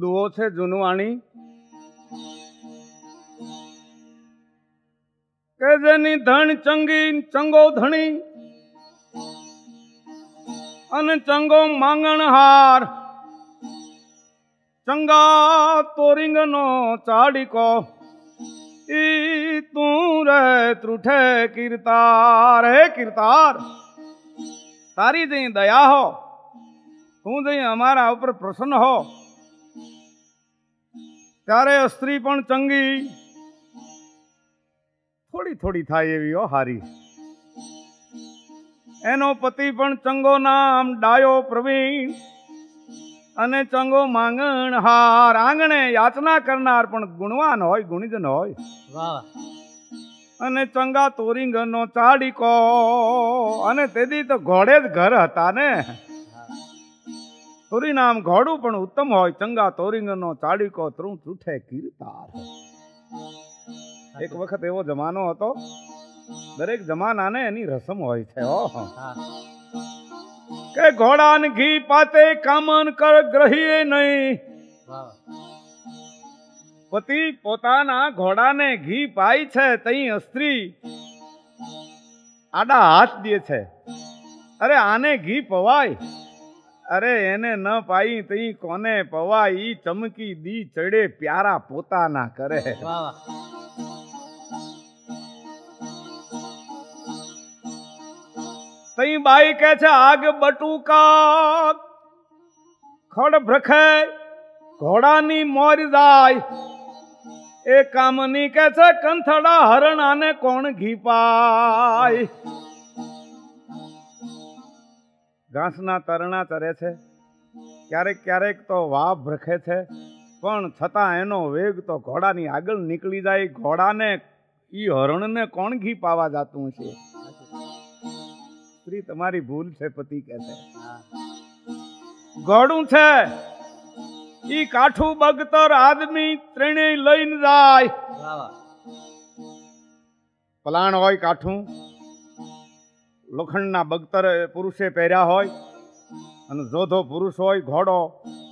દુઓ છે જુનવાણી કે જેની ધણ ચંગી ચંગો ધણી અને ચંગો માંગણહાર ચંગા તોરિંગનો ચાડીકો ઈ તું રે ત્રુઠે કીર્તાર હે કીર્તાર તારી જઈ દયા હો તું જઈ અમારા ઉપર પ્રસન્ન હો ત્યારે સ્ત્રી પણ ચંગી થોડી થોડી થાય એવી હો હારી એનો પતિ પણ ચંગો નામ ડાયો પ્રવીણ અને ચંગો માંગણ હાર આંગણે યાચના કરનાર પણ ગુણવાન હોય ગુણીજન હોય વાહ અને ચંગા તોરિંગનો ચાડીકો અને તેથી તો ઘોડે જ ઘર હતા ને તોરી નામ ઘોડું પણ ઉત્તમ હોય ચંગા તોરિંગનો ચાડીકો ત્રું ત્રુઠે કીર્તાર એક વખત એવો જમાનો હતો દરેક જમાનાને એની રસમ હોય છે કે ઘોડાને ઘી પાતે કામન કર ગ્રહીએ નહીં પતિ પોતાના ઘોડાને ઘી પાય છે તઈ સ્ત્રી આડા હાથ દે છે અરે આને ઘી પવાય અરે એને ન પાઈ તઈ કોને પવાય ઈ ચમકી દી ચડે પ્યારા પોતાના કરે તઈ બાઈ કે છે આગ બટુકા ખડ ભ્રખે ઘોડાની મોર જાય એ કામની કે છે કંથડા હરણાને કોણ ઘી પાય ઘાસના તરણા ચરે છે ક્યારેક ક્યારેક તો વાવ ભ્રખે છે પણ છતાં એનો વેગ તો ઘોડાની આગળ નીકળી જાય ઘોડાને ઈ હરણને કોણ ઘી પાવા જાતું છે સ્ત્રી તમારી ભૂલ છે પતિ કે છે ઘોડું છે ઈ કાઠું બગતર આદમી ત્રણેય લઈને જાય પલાણ હોય કાઠું લોખંડના બગતર પુરુષે પહેર્યા હોય અને જોધો પુરુષ હોય ઘોડો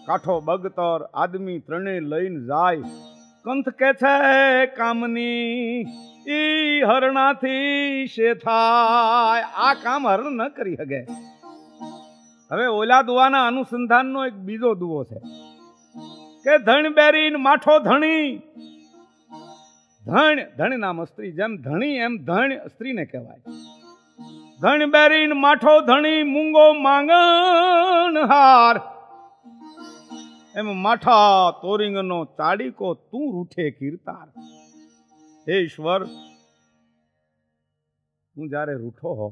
કાઠો બગતર આદમી ત્રણેય લઈને જાય કંથ કે છે કામની ઈ હરણાથી શે થાય આ કામ હરણ ન કરી શકે હવે ઓલા દુવાના અનુસંધાનનો એક બીજો દુવો છે કે ધણ બેરીન માઠો ધણી ધણ ધણ નામ સ્ત્રી જેમ ધણી એમ ધણ સ્ત્રીને કહેવાય ધણ બેરીન માઠો ધણી મૂંગો માંગણ હાર એમ માઠા તોરિંગનો ચાડીકો તું રૂઠે કીર્તાર હે ઈશ્વર તું જ્યારે રૂઠો હો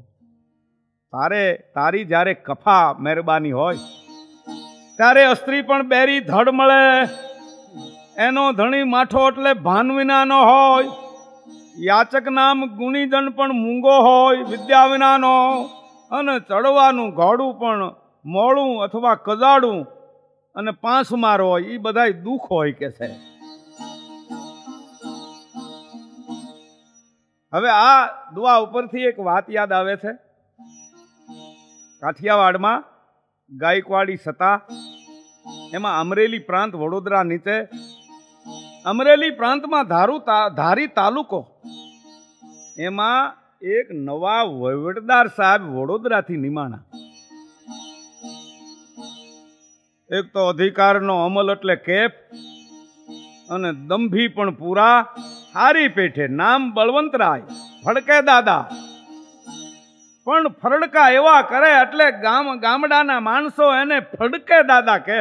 તારી જ્યારે કફા મહેરબાની હોય ત્યારે સ્ત્રી પણ બેરી ધડ મળે એનો ધણી માઠો એટલે ભાન વિનાનો હોય યાચક નામ ગુણીજન પણ મૂંગો હોય વિદ્યા વિનાનો અને ચડવાનું ઘોડું પણ મોડું અથવા કજાડું અને પાંચ માર હોય એ બધાય દુઃખ હોય કે છે હવે આ દુઆ ઉપરથી એક વાત યાદ આવે છે કાઠિયાવાડમાં ગાયકવાડી સત્તા એમાં અમરેલી પ્રાંત વડોદરા નીચે અમરેલી પ્રાંતમાં ધારી તાલુકો એમાં એક નવા વહીવટદાર સાહેબ વડોદરાથી નિમાણા એક તો અધિકારનો અમલ એટલે કેફ અને દંભી પણ પૂરા હારી પેઠે નામ બળવંતરાય ફડકે દાદા પણ ફરડકા એવા કરે એટલે ગામડાના માણસો એને ફડકે દાદા કે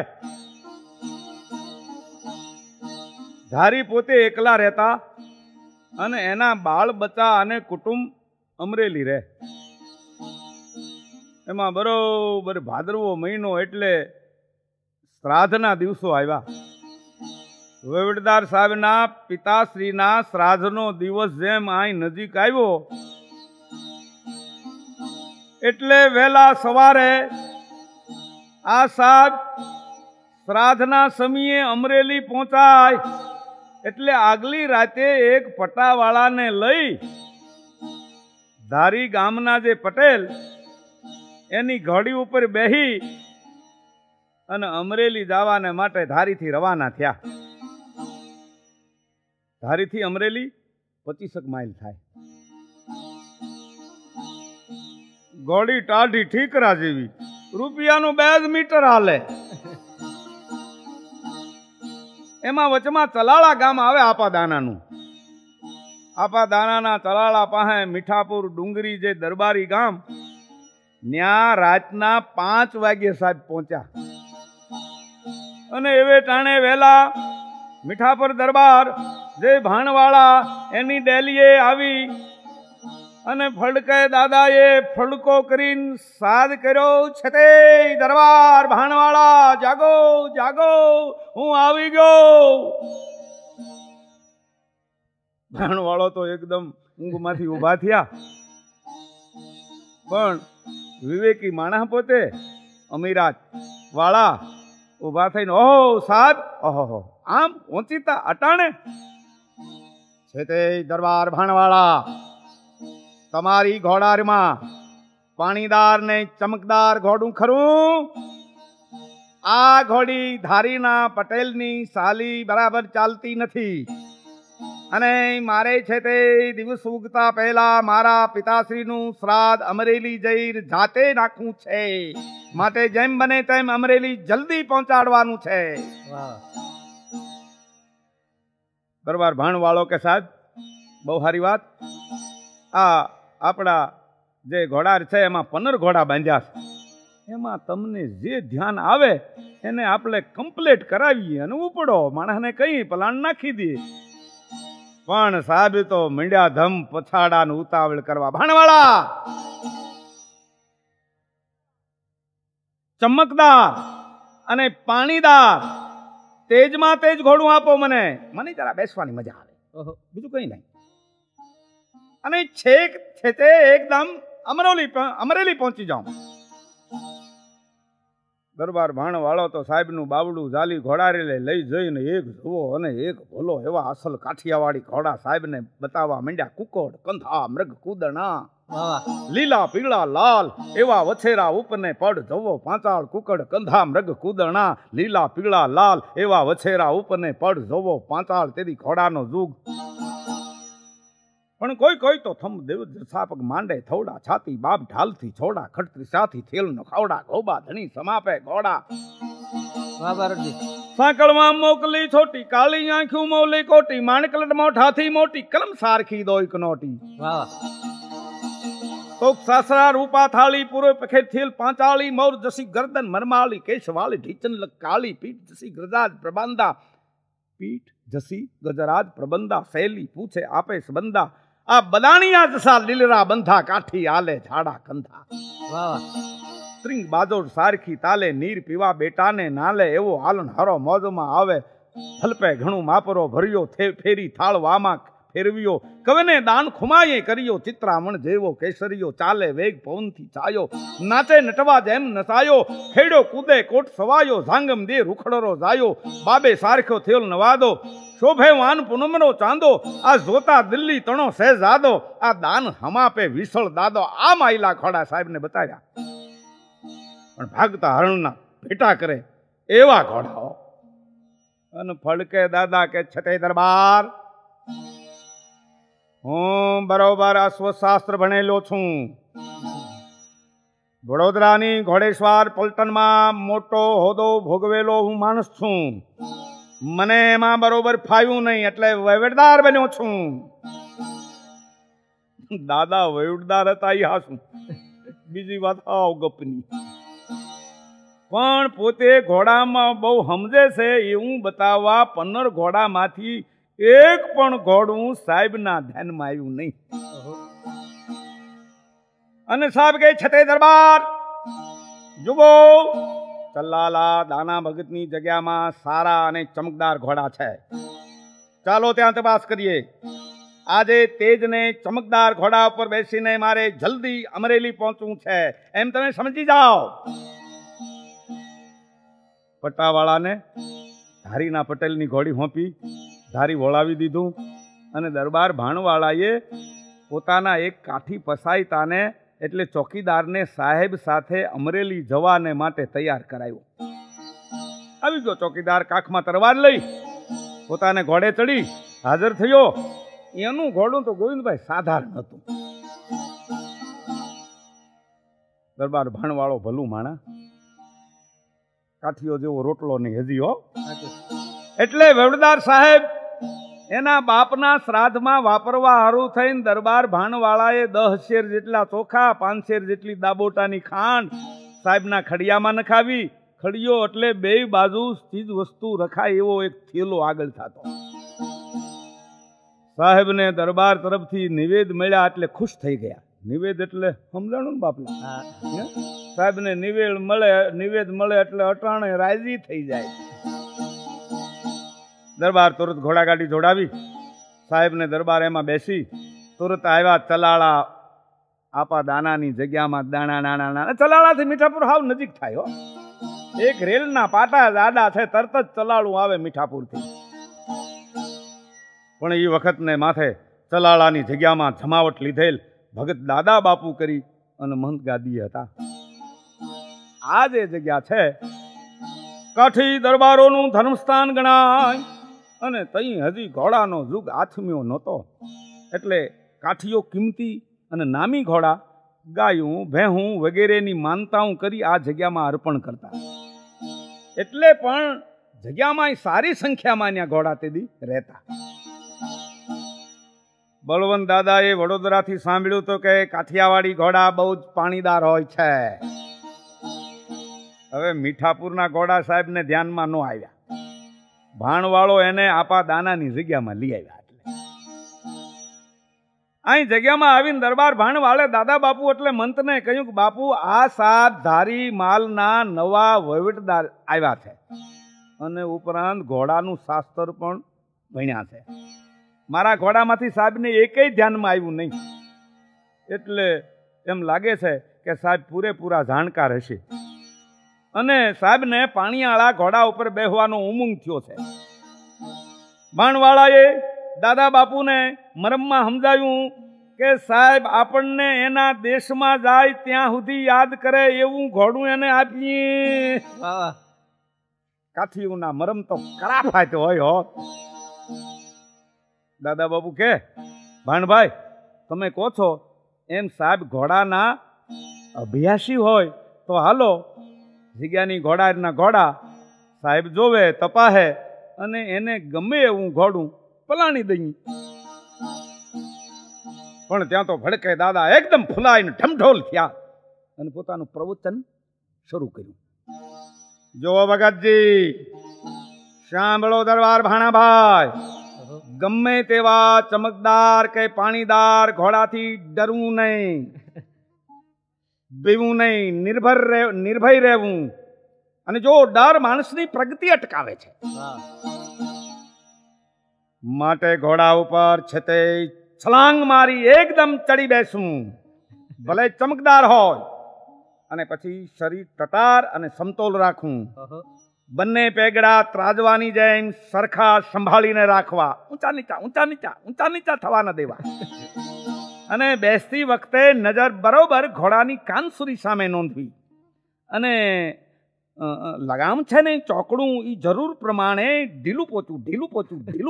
ધારી પોતે એકલા રહેતા અને એના બાળ બચ્ચા અને કુટુંબ અમરેલી રહે એમાં બરોબર ભાદરવો મહિનો એટલે શ્રાદ્ધના દિવસો આવ્યા વહીવટદાર સાહેબના પિતાશ્રીના શ્રાદ્ધનો દિવસ જેમ અહીં નજીક આવ્યો એટલે વહેલા સવારે આ સાહેબ શ્રાદ્ધના સમયે અમરેલી પહોંચાય એટલે આગલી રાતે એક પટાવાળાને લઈ ધારી ગામના જે પટેલ એની ઘોડી ઉપર બેહી અને અમરેલી જવાને માટે ધારીથી રવાના થયા. ધારીથી અમરેલી 25 માઇલ થાય. ગોળી ટાઢી ઠીકરા જેવી, રૂપિયાનું 2 મીટર હાલે. એમાં વચમાં ચલાળા ગામ આવે આપાદાનાનું. આપાદાનાના ચલાળા પાસે મીઠાપુર ડુંગરી જે દરબારી ગામ, ન્યા રાતના 5 વાગ્યે સાહેબ પહોંચ્યા. અને એવે ટાણે વેલા મીઠાપુર દરબાર જે ભાણવાળા એની ડેલીએ આવી અને ફડકે દાદાએ ફડકો કરીને સાદ કર્યો, છતે દરબાર ભાણવાળા જાગો જાગો, હું આવી ગયો. ભાણવાળો તો એકદમ ઊંઘમાંથી ઊભા થયા, પણ વિવેકી માણસ પોતે અમીરાત વાળા ઊભા થઈને, ઓહો સાદ, ઓહો આમ ઓચિતા અટાણે. છતે દરબાર ભાણવાળા, તમારી ઘોડારમાં પાણીદાર ને ચમકદાર ઘોડું ખરું? આ ઘોડી ધારીના પટેલની સાલી બરાબર ચાલતી નથી, અને મારે છે તે દિવસ ઉગતા પહેલા મારા પિતાશ્રીનું શ્રાદ્ધ અમરેલી જઈ જાતે નાખવું છે, માટે જેમ બને તેમ અમરેલી જલ્દી પહોંચાડવાનું છે. દરબાર ભાણવાળો કે સાહેબ બહુ સારી વાત. આ આપણા જે ઘોડા છે એમાં 15 ઘોડા બાંધ્યા છે, એમાં તમને જે ધ્યાન આવે એને આપણે કમ્પ્લીટ કરાવીએ અને ઉપડો, માણસને કઈ પલાણ નાખી દઈએ. પણ સાહેબ તો મીંડ્યા ધમ પછાડાનું ઉતાવળ કરવા. ભાણવાળા, ચમકદાર અને પાણીદાર તેજમાં તેજ ઘોડું આપો મને, મને જરા બેસવાની મજા આવે, બીજું કઈ નહીં. અને છેક છે તે એકદમ અમરેલી પહોંચી જાઉં. દરબાર ભાણવાળો તો સાહેબનું બાવડું ઝાલી ઘોડારે લઈ જઈને એક જુઓ અને એક ભોલો એવા અસલ કાઠિયાવાડી ઘોડા સાહેબને બતાવવા માંડ્યા. કુકોડ, કંધા, મૃગ કૂદણા, લીલા પીળા લાલ એવા વછેરા ઉપને પડ જવો પાંચાળ. કુકડ, કંધા, મૃગ કૂદણા, લીલા પીળા લાલ એવા વછેરા ઉપને પડ જવો પાંચાળ. તેરી ઘોડાનો જુગ. પણ કોઈ કોઈ તો થમ દેવ જસાપગ માંડે થોડા, છાતી બાપ ઢાલથી છોડા, ખટરી સાથી થેલ નો ખાવડા, ગોબા ધણી સમાપે ઘોડા. સાંકળમાં મોકલી છોટી, કાળી આંખ્યું મોલી કોટી, માણકલટ મોઠાથી મોટી, કલમ સારખી દોઈક નોટી. તો સાસરા રૂપા થાળી પૂરો પખે થેલ પાંચાળી, મોર જસી ગરદન મરમાળી, કેશવાળી ઢીચન કાળી, પીઠ જસી ગજરાજ પ્રબંધા, પીઠ જસી ગજરાજ પ્રબંધા, શૈલી પૂછે આપે સંબંધા. આ બદાણિયા જસા લીલરા બંધા, કાઠી આલે ઝાડા કંધા. ત્રિંગ બાજોડ સારખી તાલે, નીર પીવા બેટાને નાલે, એવો હાલન હરો મોજમાં આવે. હલપે ઘણું માપરો ભર્યો, ફેરી થાળ વામાં ફેરવ્યો, કવને દાન ખુમાયે કર્યો, ચિત્રામણ જેવો કેસરીયો, ચાલે વેગ પવનથી ચાયો, નાચે નટવા જેમ નચાયો, ખેડો કૂદે કોટ સવાયો, ઝાંગમ દે રૂખડરો જાયો, બાબે સારખ્યો થેલ નવાદો, શોભે વાન પૂનમનો ચાંદો, આ જોતા દિલ્હી તણો સહેજાદો, આ દાન હમાપે વિસળ દાદો. આ માયલા ઘોડા સાહેબને બતાવ્યા, પણ ભાગતા હરણના ભેટા કરે એવા ઘોડાઓ. અને ફડકે દાદા કે છતે દરબાર, હું બરોબર અશ્વશાસ્ત્ર ભણેલો છું. વડોદરાની ઘોડેશ્વર પલટનમાં મોટો હોદો ભોગવેલો હું માણસ છું. મને એમાં બરોબર ફાવ્યું નહીં, એટલે વહીવટદાર બન્યો છું. દાદા વહીવટદાર હતા એ હાસું, બીજી વાત આવ ગપની. પણ પોતે ઘોડામાં બહુ સમજે છે એવું બતાવવા 15 ઘોડામાંથી એક પણ ઘોડું સાહેબના ધ્યાનમાં આવ્યું નહીં. અને સાહેબ કે છતે દરબાર જુઓ, ચલ્લાલા દાના ભગતની જગ્યામાં સારા અને ચમકદાર ઘોડા છે, ચાલો ત્યાં તપાસ કરીએ. આજે તેજ ને ચમકદાર ઘોડા ઉપર બેસીને મારે જલ્દી અમરેલી પહોંચવું છે, એમ તમે સમજી જાઓ. પટ્ટાવાળાને ધારીના પટેલની ઘોડી હોંપી, ધારી વોળાવી દીધું, અને દરબાર ભાણવાળાએ પોતાના એક કાઠી પસાયતાને એટલે ચોકીદારને સાહેબ સાથે અમરેલી જવાને માટે તૈયાર કરાયો. આવી ગયો ચોકીદાર કાખમાં તરવાર લઈ પોતાને ઘોડે ચડી હાજર થયો. એનું ઘોડું તો ગોવિંદભાઈ સાધારણ હતું. દરબાર ભાણવાળો ભલું માણા, કાઠીઓ જેવો રોટલો નહીં હજી હો. એટલે વેવડદાર સાહેબ એના બાપના શ્રાદ્ધમાં વાપરવા હારું થઈને દરબાર ભાણવાળાએ 10 શેર જેટલા ચોખા, 5 શેર જેટલી દાબોટાની ખાંડ સાહેબના ખડિયામાં નખાવી. ખડિયો એટલે બે બાજુ ચીજ વસ્તુ રખાય એવો એક થેલો આગળ થતો. સાહેબને દરબાર તરફથી નિવેદ મળ્યા એટલે ખુશ થઈ ગયા. નિવેદ એટલે સમજાણું ને બાપલા? સાહેબને નિવેદ મળે એટલે અટાણે રાજી થઈ જાય. દરબાર તુરત ઘોડાગાડી જોડાવી, સાહેબને દરબાર એમાં બેસી તુરત આવ્યા ચલાળા આપા દાનાની જગ્યામાં. દાણા નાના નાના ચલાળાથી મીઠાપુર હાવ નજીક થાય હો. એક રેલના પાટા આડા છે, તરત જ ચલાળું આવે મીઠાપુરથી. પણ એ વખતને માથે ચલાળાની જગ્યામાં જમાવટ લીધેલ ભગત દાદા બાપુ કરી અને મહંત ગાદી હતા. આ જે જગ્યા છે કાઠી દરબારોનું ધર્મસ્થાન ગણાય. અને તઈ હજી ઘોડાનો યુગ આથમ્યો નહોતો, એટલે કાઠીઓ કિંમતી અને નામી ઘોડા, ગાયું, ભેહું વગેરેની માનતાઓ કરી આ જગ્યામાં અર્પણ કરતા. એટલે પણ જગ્યામાં સારી સંખ્યામાં ત્યાં ઘોડા તેદી રહેતા. બળવંત દાદાએ વડોદરાથી સાંભળ્યું તો કે કાઠિયાવાડી ઘોડા બહુ જ પાણીદાર હોય છે. હવે મીઠાપુરના ઘોડા સાહેબને ધ્યાનમાં ન આવ્યા. ભાણવાળો એને આપા દાનાની જગ્યામાં લઈ આવ્યા. અહીં જગ્યામાં આવીને દરબાર ભાણવાળે દાદા બાપુ એટલે મંતને કહ્યું કે બાપુ, આ 7 ધારી માલના નવા વહીવટદાર આવ્યા છે અને ઉપરાંત ઘોડાનું શાસ્ત્ર પણ ભણ્યા છે. મારા ઘોડામાંથી સાહેબને એકેય ધ્યાનમાં આવ્યું નહીં. એટલે એમ લાગે છે કે સાહેબ પૂરેપૂરા જાણકાર હશે અને સાહેબને પાણીવાળા ઘોડા ઉપર બેહવાનો ઉમંગ થયો છે. ભાણવાળાએ દાદા બાપુને મરમમાં સમજાવ્યું કે સાહેબ આપણને એના દેશમાં જાય ત્યાં સુધી યાદ કરે એવું ઘોડું એને આપીએ. કાઠીઓના મરમ તો કરાફાત હોય હો. દાદા બાપુ કે ભાણભાઈ તમે કહો છો એમ સાહેબ ઘોડાના અભ્યાસી હોય તો હાલો, જગ્યાની ઘોડાના ઘોડા સાહેબ જોવે, તપાહે અને એને ગમે એવું ઘોડું પલાણી દઈ. પણ ત્યાં તો ભડકે દાદા એકદમ ફૂલાઈને ઢમઢોલ થયા અને પોતાનું પ્રવચન શરૂ કર્યું. જો ભગતજી, સાંભળો દરબાર ભાણાભાઈ, ગમે તેવા ચમકદાર કે પાણીદાર ઘોડાથી ડરવું નહીં, બીવું નહીં, નિર્ભય રહેવું. અને જો ડર માણસની પ્રગતિ અટકાવે છે, માટે ઘોડા ઉપર છતે છલાંગ મારી એકદમ ચડી બેસવું, ભલે ચમકદાર હોય, અને પછી શરીર ટટાર અને સમતોલ રાખવું. બંને પેગડા ત્રાજવાની જેમ સરખા સંભાળીને રાખવા, ઊંચા નીચા ઊંચા નીચા ઊંચા નીચા થવા ન દેવા. અને બેસતી વખતે નજર બરોબર ઘોડાની કાનસુરી સામે નોંધવી. અને લગામ છે ને ચોકડું એ જરૂર પ્રમાણે ઢીલું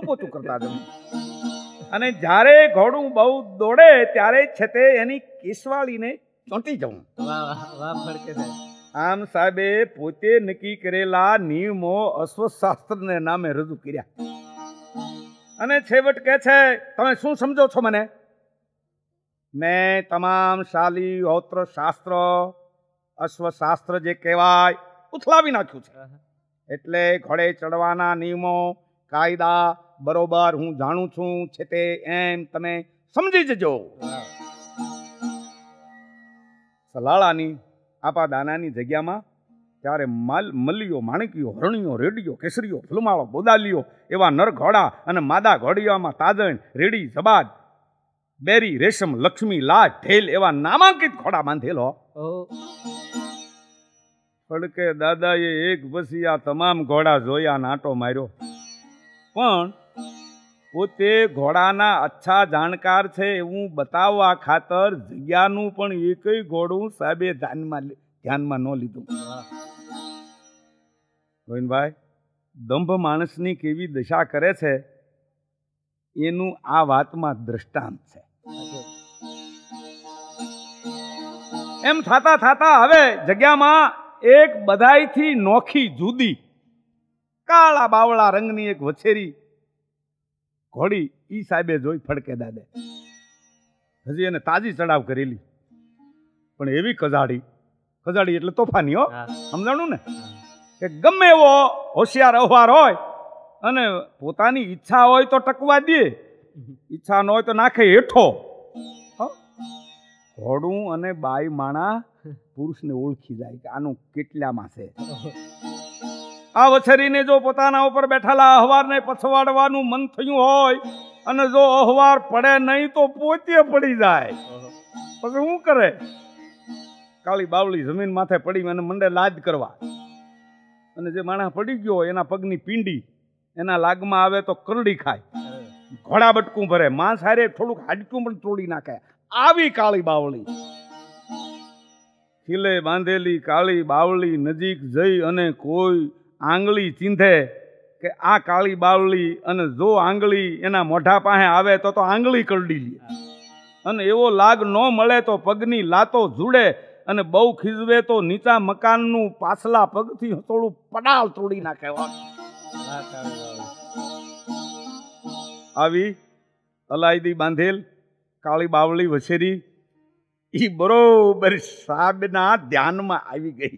પોચું કરતા જવું. અને જ્યારે ઘોડું બહુ દોડે ત્યારે છતે એની કેસવાળીને ચોંટી જવું. આમ સાહેબે પોતે નક્કી કરેલા નિયમો અશ્વશાસ્ત્રને નામે રજૂ કર્યા. અને છેવટ કે છે, તમે શું સમજો છો મને? મેં તમામ શાલી હોત્ર શાસ્ત્ર, અશ્વશાસ્ત્ર જે કહેવાય, ઉથલાવી નાખ્યું છે. એટલે ઘોડે ચડવાના નિયમો, કાયદા બરોબર હું જાણું છું છે તે એમ તમે સમજી જજો. સલાળાની આપા દાનાની જગ્યામાં ત્યારે મલ્લીઓ, માણકીઓ, હરણીઓ, રેડીઓ, કેસરીઓ, ફૂલમાળો, બોદાલીઓ એવા નર ઘોડા અને માદા ઘોડીઓમાં તાજણ, રેડી, જબાદ, બેરી, રેશમ, લક્ષ્મી, લાજ, ઢેલ એવા નામાંકિત ઘોડા બાંધેલો. ફડકે દાદાએ એક પછી આ તમામ ઘોડા જોયા, નાટો માર્યો. પણ પોતે ઘોડાના અચ્છા જાણકાર છે એવું બતાવવા ખાતર જગ્યાનું પણ એકય ઘોડું સાહેબે ધ્યાનમાં ન લીધું. ગોવિંદભાઈ, દંભ માણસની કેવી દશા કરે છે એનું આ વાતમાં દ્રષ્ટાંત છે. એમ થાતા થાતા હવે જગ્યામાં એક બધાયથી નોખી જુદી કાળા બાવળા રંગની એક વછેરી ઘોડી ઈ સાહેબે જોઈ ફડકે દાદે. હજી એને તાજી ચડાવ કરેલી, પણ એવી કજાડી એટલે તોફાની, હો, સમજાણું ને? કે ગમે એવો હોશિયાર અહવાર હોય અને પોતાની ઈચ્છા હોય તો ટકવા દે, ઈચ્છા ન હોય તો નાખે હેઠો. ઘોડું અને બાઈ માણા પુરુષને ઓળખી જાય કે આનું કેટલામાં છે. આ વછેરીને જો પોતાના ઉપર બેઠેલા અહવારને પછવાડવાનું મન થયું હોય અને જો અહવાર પડે નહીં તો પોતે પડી જાય, પછી શું કરે? કાળી બાવળી જમીન માથે પડી અને મંડે લાજ કરવા. અને જે માણસ પડી ગયો એના પગની પીંડી એના લાગમાં આવે તો કરડી ખાય, ઘોડા બટકું ભરે, માંસ હારે થોડુંક હાડકું પણ તોડી નાખે. આવી કાળી બાવળી, ખીલે બાંધેલી કાળી બાવળી નજીક જઈ અને કોઈ આંગળી ચીંધે કે આ કાળી બાવળી, અને જો આંગળી એના મોઢા પાસે આવે તો આંગળી કરડી લે, અને એવો લાગ ન મળે તો પગની લાતો જુડે, અને બહુ ખીજવે તો નીચા મકાનનું પાછલા પગથી થોડું પડાલ તોડી નાખે. આવી અલાયદી બાંધેલ કાળી બાવળી વછેરી ઈ બરોબર સાહેબના ધ્યાનમાં આવી ગઈ.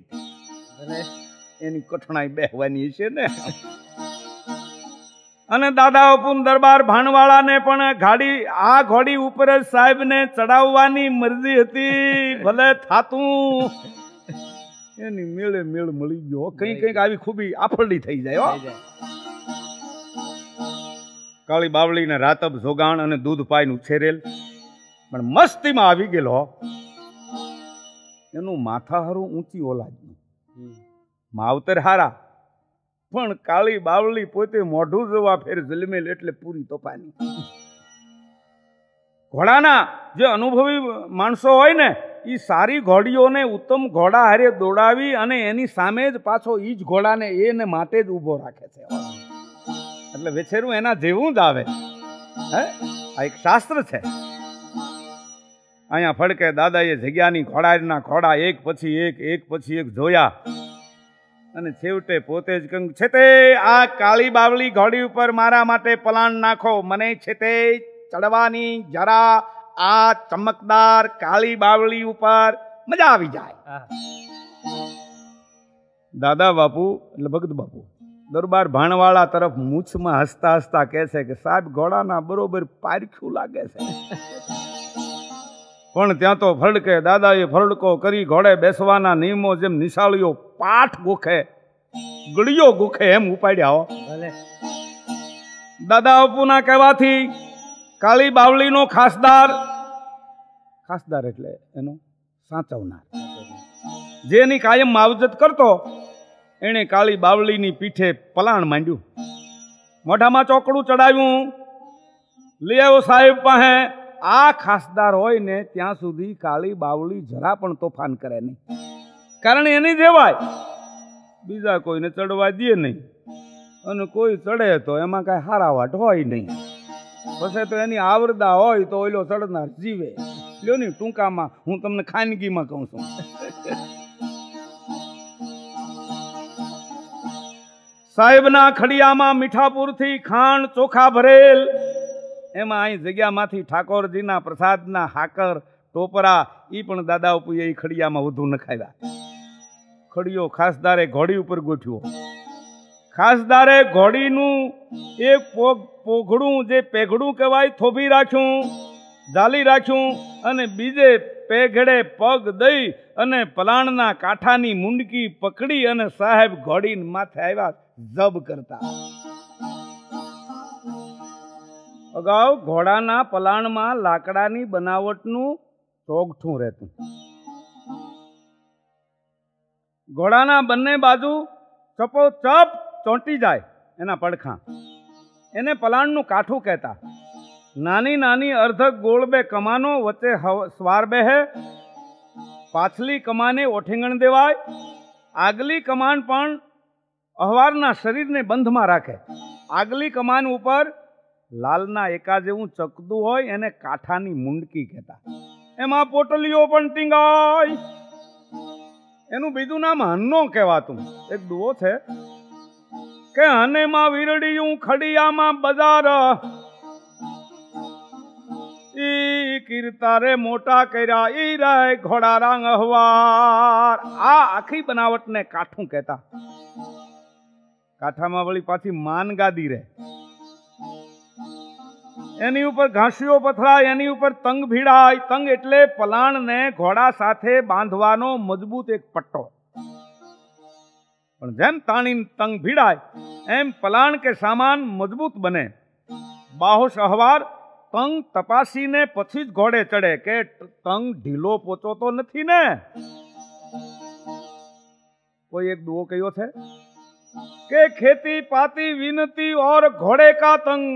એની કઠણાઈ બેહવાની છે ને. અને દાદા અપુન દરબાર ભાણવાળાને પણ ઘોડી ઉપર જ સાહેબને ચડાવવાની મરજી હતી. ભલે થાતું એની મેળે મેળ મળી ગયો. કંઈક આવી ખૂબી આફરડી થઈ જાય. કાળી બાવળીને રાતબ જોગાણ અને દૂધ પાઈને ઉછેરેલ, પણ મસ્તીમાં આવી ગયેલો. એનું માથા હારું ઊંચી ઓલાદનું, માવતર હારા, પણ કાળી બાવળી પોતે મોઢું જોવા ફેર જલમેલ એટલે પૂરી તોફાની. ઘોડાના જે અનુભવી માણસો હોય ને એ સારી ઘોડીઓને ઉત્તમ ઘોડા હારે દોડાવી અને એની સામે જ પાછો ઈ જ ઘોડાને એને માટે જ ઊભો રાખે છે. એટલે વેછેરું એના જેવું જ આવે. હે, આ એક શાસ્ત્ર છે. અહીંયા ફડકે દાદાએ જગ્યાની ઘોડાના ઘોડા એક પછી એક જોયા, અને છેવટે પોતે જ કહ્યું છે તે આ કાળી બાવળી ઘોડી ઉપર મારા માટે પલાણ નાખો. મને છે તે ચડવાની જરા આ ચમકદાર કાળી બાવળી ઉપર મજા આવી જાય. દાદા બાપુ એટલે ભગત બાપુ દરબાર ભાણવાળા તરફ મૂછમાં હસતા હસતા કહે છે કે સાહેબ ઘોડાના બરોબર પારખ્યું લાગે છે. પણ ત્યાં તો ફરડકે દાદાએ ફરડકો કરી ઘોડે બેસવાના નિયમો જેમ નિશાળીઓ પાઠ ગોખે, ગળીઓ ગોખે એમ ઉપાડ્યા. દાદા બાપુના કહેવાથી કાળી બાવળીનો ખાસદાર એટલે એનો સાચવનાર, જેની કાયમ માવજત કરતો, એણે કાળી બાવળીની પીઠે પલાણ માંડ્યું, મોઢામાં ચોકડું ચડાવ્યું, લઈ આવ્યો સાહેબ પાસે. આ ખાસદાર હોય ને ત્યાં સુધી કાળી બાવળી જરા પણ તોફાન કરે નહીં, કારણ એની જેવાય બીજા કોઈને ચડવા દે નહીં, અને કોઈ ચડે તો એમાં કાંઈ હારાવાટ હોય નહીં. પછી તો એની આવરદા હોય તો ઓલો ચડનાર જીવે. લ્યો ને ટૂંકામાં હું તમને ખાનગીમાં કહું છું. સાહેબના ખડિયામાં મીઠાપુરથી ખાંડ ચોખા ભરેલ, એમાં અહીં જગ્યામાંથી ઠાકોરજીના પ્રસાદના હાકર ટોપરા એ પણ દાદા ઉપુએ એ ખડિયામાં વધુ નખાવ્યા. ખડિયો ખાસદારે ઘોડી ઉપર ગોઠવ્યો. ખાસદારે ઘોડીનું એક પોઘડું જે પેઘડું કહેવાય થોભી રાખ્યું, જાલી રાખ્યું, અને બીજે પેઘડે પગ દઈ અને પલાણના કાંઠાની મુંડકી પકડી અને સાહેબ ઘોડીને માથે આવ્યા જબ કરતા. અગાઉ ઘોડાના પલાણમાં લાકડાની બનાવટનું ચોગઠું રહેતું. ઘોડાના બંને બાજુ ચપોચપ ચોંટી જાય એના પડખા, એને પલાણનું કાઠું કહેતા. નાની નાની અર્ધક ગોળ બે કમાનો વચ્ચે સ્વાર બેહે, પાછલી કમાને ઓઠીંગણ દેવાય, આગલી કમાન પણ અહવારના શરીરને બંધમાં રાખે. આગલી કમાન ઉપર લાલના એકા જેવું ચકદું હોય એને કાંઠાની મુંડકી કહેતા. એમાં પોટલીઓ પણ ટીંગાય. એનું બીજું નામ હન્નો કહેવાતું. એક દુઓ છે કે હનેમાં વીરડિયું ખડિયામાં બજાર ઈ કીર્તારે મોટા કર્યા ઈ રે ઘોડા રાંગ અહવાર. આ આખી બનાવટને કાઠું કહેતા. કાંઠામાં વળી પાછી માનગાદી રહે. એની ઉપર ઘાસીઓ પથરાય, એની ઉપર તંગ ભીડાય. તંગ એટલે પલાણને ઘોડા સાથે બાંધવાનો મજબૂત એક પટ્ટો. પણ જેમ તાણી તંગ ભીડાય એમ પલાણ કે સામાન મજબૂત બને. બાહોશ અહવાર તંગ તપાસીને પછી જ ઘોડે ચડે કે તંગ ઢીલો પોચો તો નથી ને. કોઈ એક દુઓ કયો છે કે ખેતી પાતી વિનતી और घोड़े का तंग.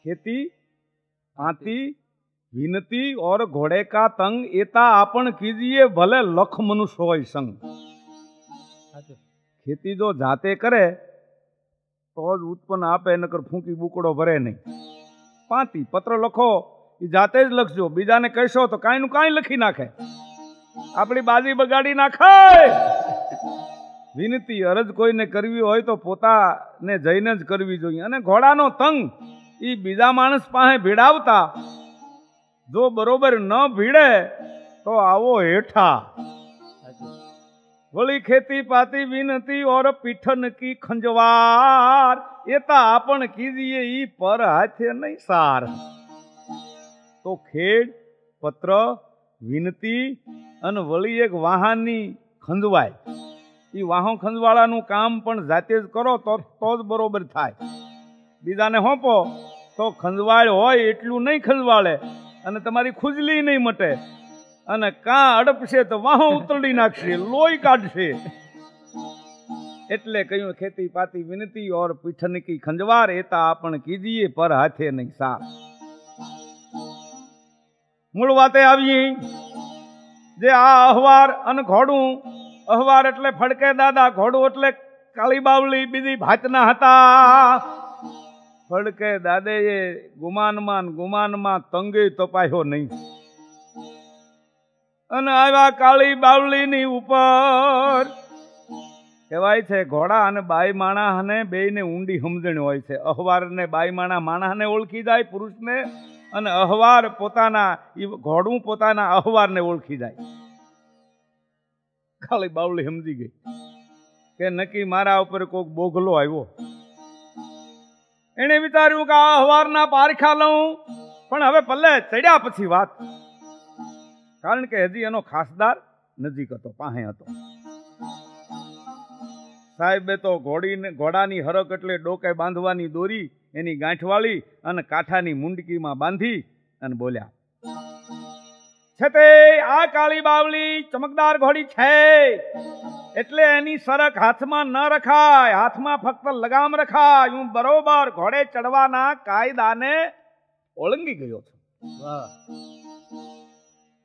खेती पाती विनती और घोड़े का तंग एता आपण कीजिए भले लख मनुष्य होय संग. खेती जो जाते करे तो જ ઉત્પન્ન આપે, નકર ફૂંકી બુકડો ભરે નહીં. પાતી પત્ર લખો એ જાતે જ લખજો, બીજાને કહેશો તો કાંઈ નું કાંઈ લખી નાખે, આપણી બાજી બગાડી નાખે. વિનતી અરજ કોઈને કરવી હોય તો પોતાને જઈને જ કરવી જોઈએ. અને ઘોડાનો તંગ એ બીજા માણસ પાસે ભીડાવતા, જો બરોબર ન ભીડે તો આવો હેઠા. વળી ખેતી પાતી વિનતી और પીઠન કી ખંજવાર એતા આપણ કીજીએ ઈ પર હાથે નહીં સાર. તો ખેડ પત્ર વિનતી અને વળી એક વાહનની ખંજવાય. એ વાહો ખંજવાળાનું કામ પણ જાતે જ કરો તો જ બરોબર થાય. બીજાને હોપો તો ખંજવાળ હોય એટલું નહીં ખંજવાળે અને તમારી ખુજલી નહીં મટે. અને કાં અડપશે તો વાહો ઉતરડી નાખશે, લોહી કાઢશે. એટલે કહ્યું ખેતી પાતી વિનતી और પીઠન કી ખંજવાર એતા આપણ કીજીએ પર હાથે નહીં સાર. મૂળ વાતે આવીએ જે આ અહવાર અને ઘોડું. અહવાર એટલે ફડકે દાદા, ઘોડું એટલે કાળી બાવલી બીજી ભાતના હતા. ફડકે દાદે એ ગુમાનમાં તંગે તપાયો નહીં. અને આવ્યા કાળી બાવલીની ઉપર. કહેવાય છે ઘોડા અને બાઈ માણસને બેયને ઊંડી સમજણ હોય છે. અહવારને બાઈ માણસને ઓળખી જાય પુરુષને, અને અહવાર પોતાના ઘોડું પોતાના અહવારને ઓળખી જાય. કાળી બાવલી સમજી ગઈ કે નક્કી મારા ઉપર કોઈક બોગલો આવ્યો. એને વિચાર્યું કે આ અહવારના પારખા લઉં, પણ હવે પલ્લે ચડ્યા પછી વાત. કારણ કે હજી એનો ખાસદાર નજીક હતો, પાસે હતો. સાહેબે તો ઘોડાની હરક એટલે ડોકે બાંધવાની દોરી એની ગાંઠવાળી અને કાંઠાની મુંડકીમાં બાંધી અને બોલ્યા, છતે આ કાળી બાવલી ચમકદાર ઘોડી છે એટલે એની સરક હાથમાં ન રખાય, હાથમાં ફક્ત લગામ રખાય. હું બરોબર ઘોડે ચડવાના કાયદાને ઓળંગી ગયો છું.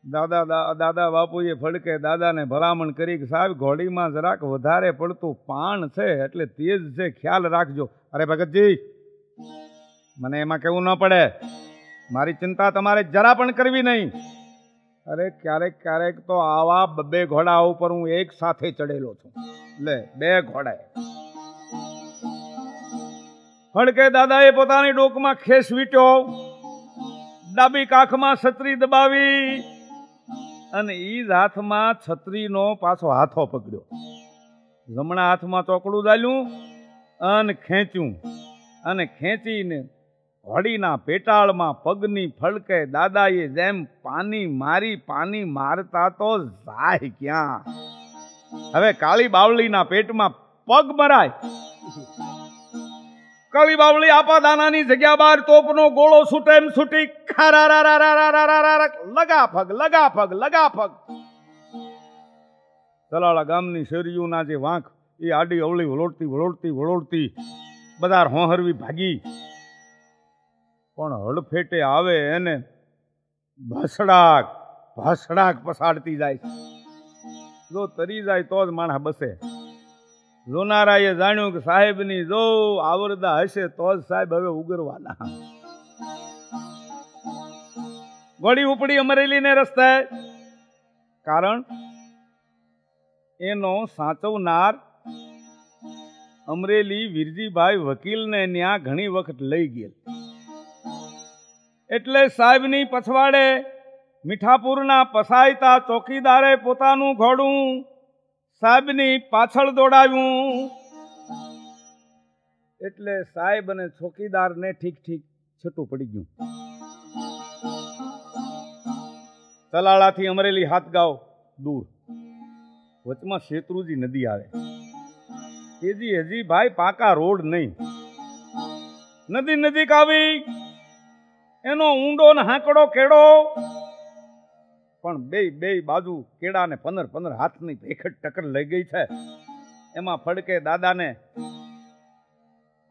દાદા બાપુએ ફડકે દાદાને ભલામણ કરી કે સાહેબ ઘોડીમાં જરાક વધારે પડતું પાણ છે એટલે તેજ છે, ખ્યાલ રાખજો. અરે ભગતજી, મને એમાં કેવું ન પડે, મારી ચિંતા તમારે જરા પણ કરવી નહીં. અરે ક્યારેક તો આવા 2 ઘોડા ઉપર હું એક સાથે ચડેલો છું. લે 2 ઘોડા. ફડકે દાદાએ પોતાની ડોકમાં ખેસ વીટ્યો, ડાબી કાખમાં છત્રી દબાવી અને ઈ જ હાથમાં છત્રીનો પાછો હાથો પકડ્યો. જમણા હાથમાં ચોકડું ડાલ્યું અને ખેંચ્યું, અને ખેંચીને ઘોડીના પેટાળમાં પગની ફડકે દાદાએ જેમ પાની મારતા તો જાય ક્યાં. હવે કાળી બાવલીના પેટમાં પગ મરાય. કાળી બાવલી આપા દાનાની જગ્યા બહાર તોપનો ગોળો છૂટે એમ છૂટી લગાફગ. તલાળા ગામની શેરીઓના જે વાંક એ આડી અવળી વળોડતી બધા હોહરવી ભાગી. પણ હળફેટે આવે એને ભસડાક પસાડતી જાય. જો તરી જાય તો જ માણસ બસે. જોનારાએ જાણ્યું કે સાહેબની જો આવરદા હશે તો જ સાહેબ હવે ઉગરવાના. ઘોડી ઉપડી અમરેલીને રસ્તે, કારણ એનો સાચવનાર અમરેલી વીરજીભાઈ વકીલને ત્યાં ઘણી વખત લઈ ગયેલ. એટલે સાહેબની પછવાડે મીઠાપુરના પસાયતા ચોકીદારે પોતાનું ઘોડું સાહેબની પાછળ દોડાવ્યું. એટલે સાહેબ અને ચોકીદારને ઠીક ઠીક છૂટું પડી ગયું. તલાળાથી અમરેલી હાથગાંવ દૂર, વચમાં શેત્રુજી નદી આવે. હજી ભાઈ પાકા રોડ નહીં. નદી નજીક આવી, એનો ઊંડો ને હાંકડો કેડો, પણ બે બાજુ કેળા ને 15 હાથની ભેખડ ટક્કર લઈ ગઈ છે. એમાં ફડકે દાદાને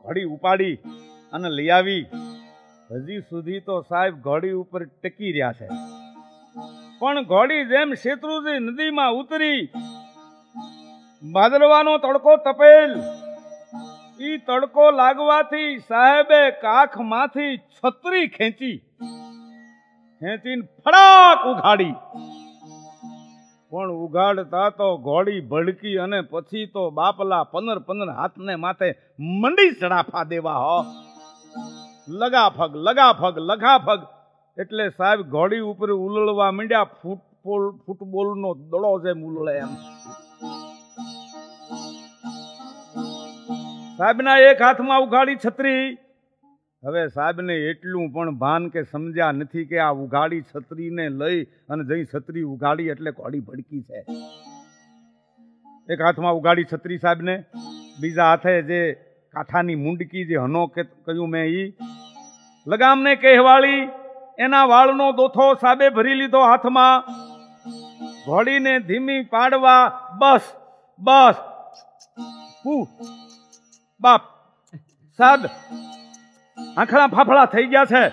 ઘોડી ઉપાડી અને લઈ આવી. હજી સુધી તો સાહેબ ઘોડી ઉપર ટકી રહ્યા છે, પણ ઘોડી જેમ શેત્રુજી નદીમાં ઉતરી, ભાદરવાનો તડકો તપેલ, ઈ તડકો લાગવાથી સાહેબે કાખમાંથી છત્રી ખેંચીને ફડાક ઉઘાડી. પણ ઉઘાડતા તો ઘોડી ભડકી અને પછી તો બાપલા 15 હાથને માથે મંડી ચડાફા દેવા. હો લગાફગ. એટલે સાહેબ ઘોડી ઉપર ઉલળવા માંડ્યા. ફૂટબોલનો દડો જેમ ઉલળે એમ. સાહેબના એક હાથમાં ઉઘાડી છત્રી. હવે સાહેબને એટલું પણ ભાન કે સમજ્યા નથી કે આ ઉઘાડી છત્રીને લઈ અને જઈ છત્રી ઉઘાડી એટલે ઘોડી ભડકી છે. એક હાથમાં ઉઘાડી છત્રી સાહેબને, બીજા હાથે જે કાંઠાની મુંડકી જે હનો કે કહ્યું મેં ઈ લગામને કહેવાળી, એના વાળનો દોથો સાહેબે ભરી લીધો હાથમાં. ઘોડીને ધીમી પાડવા બસ બાપ સાહેબ આંખડા ફાફડા થઈ ગયા છે.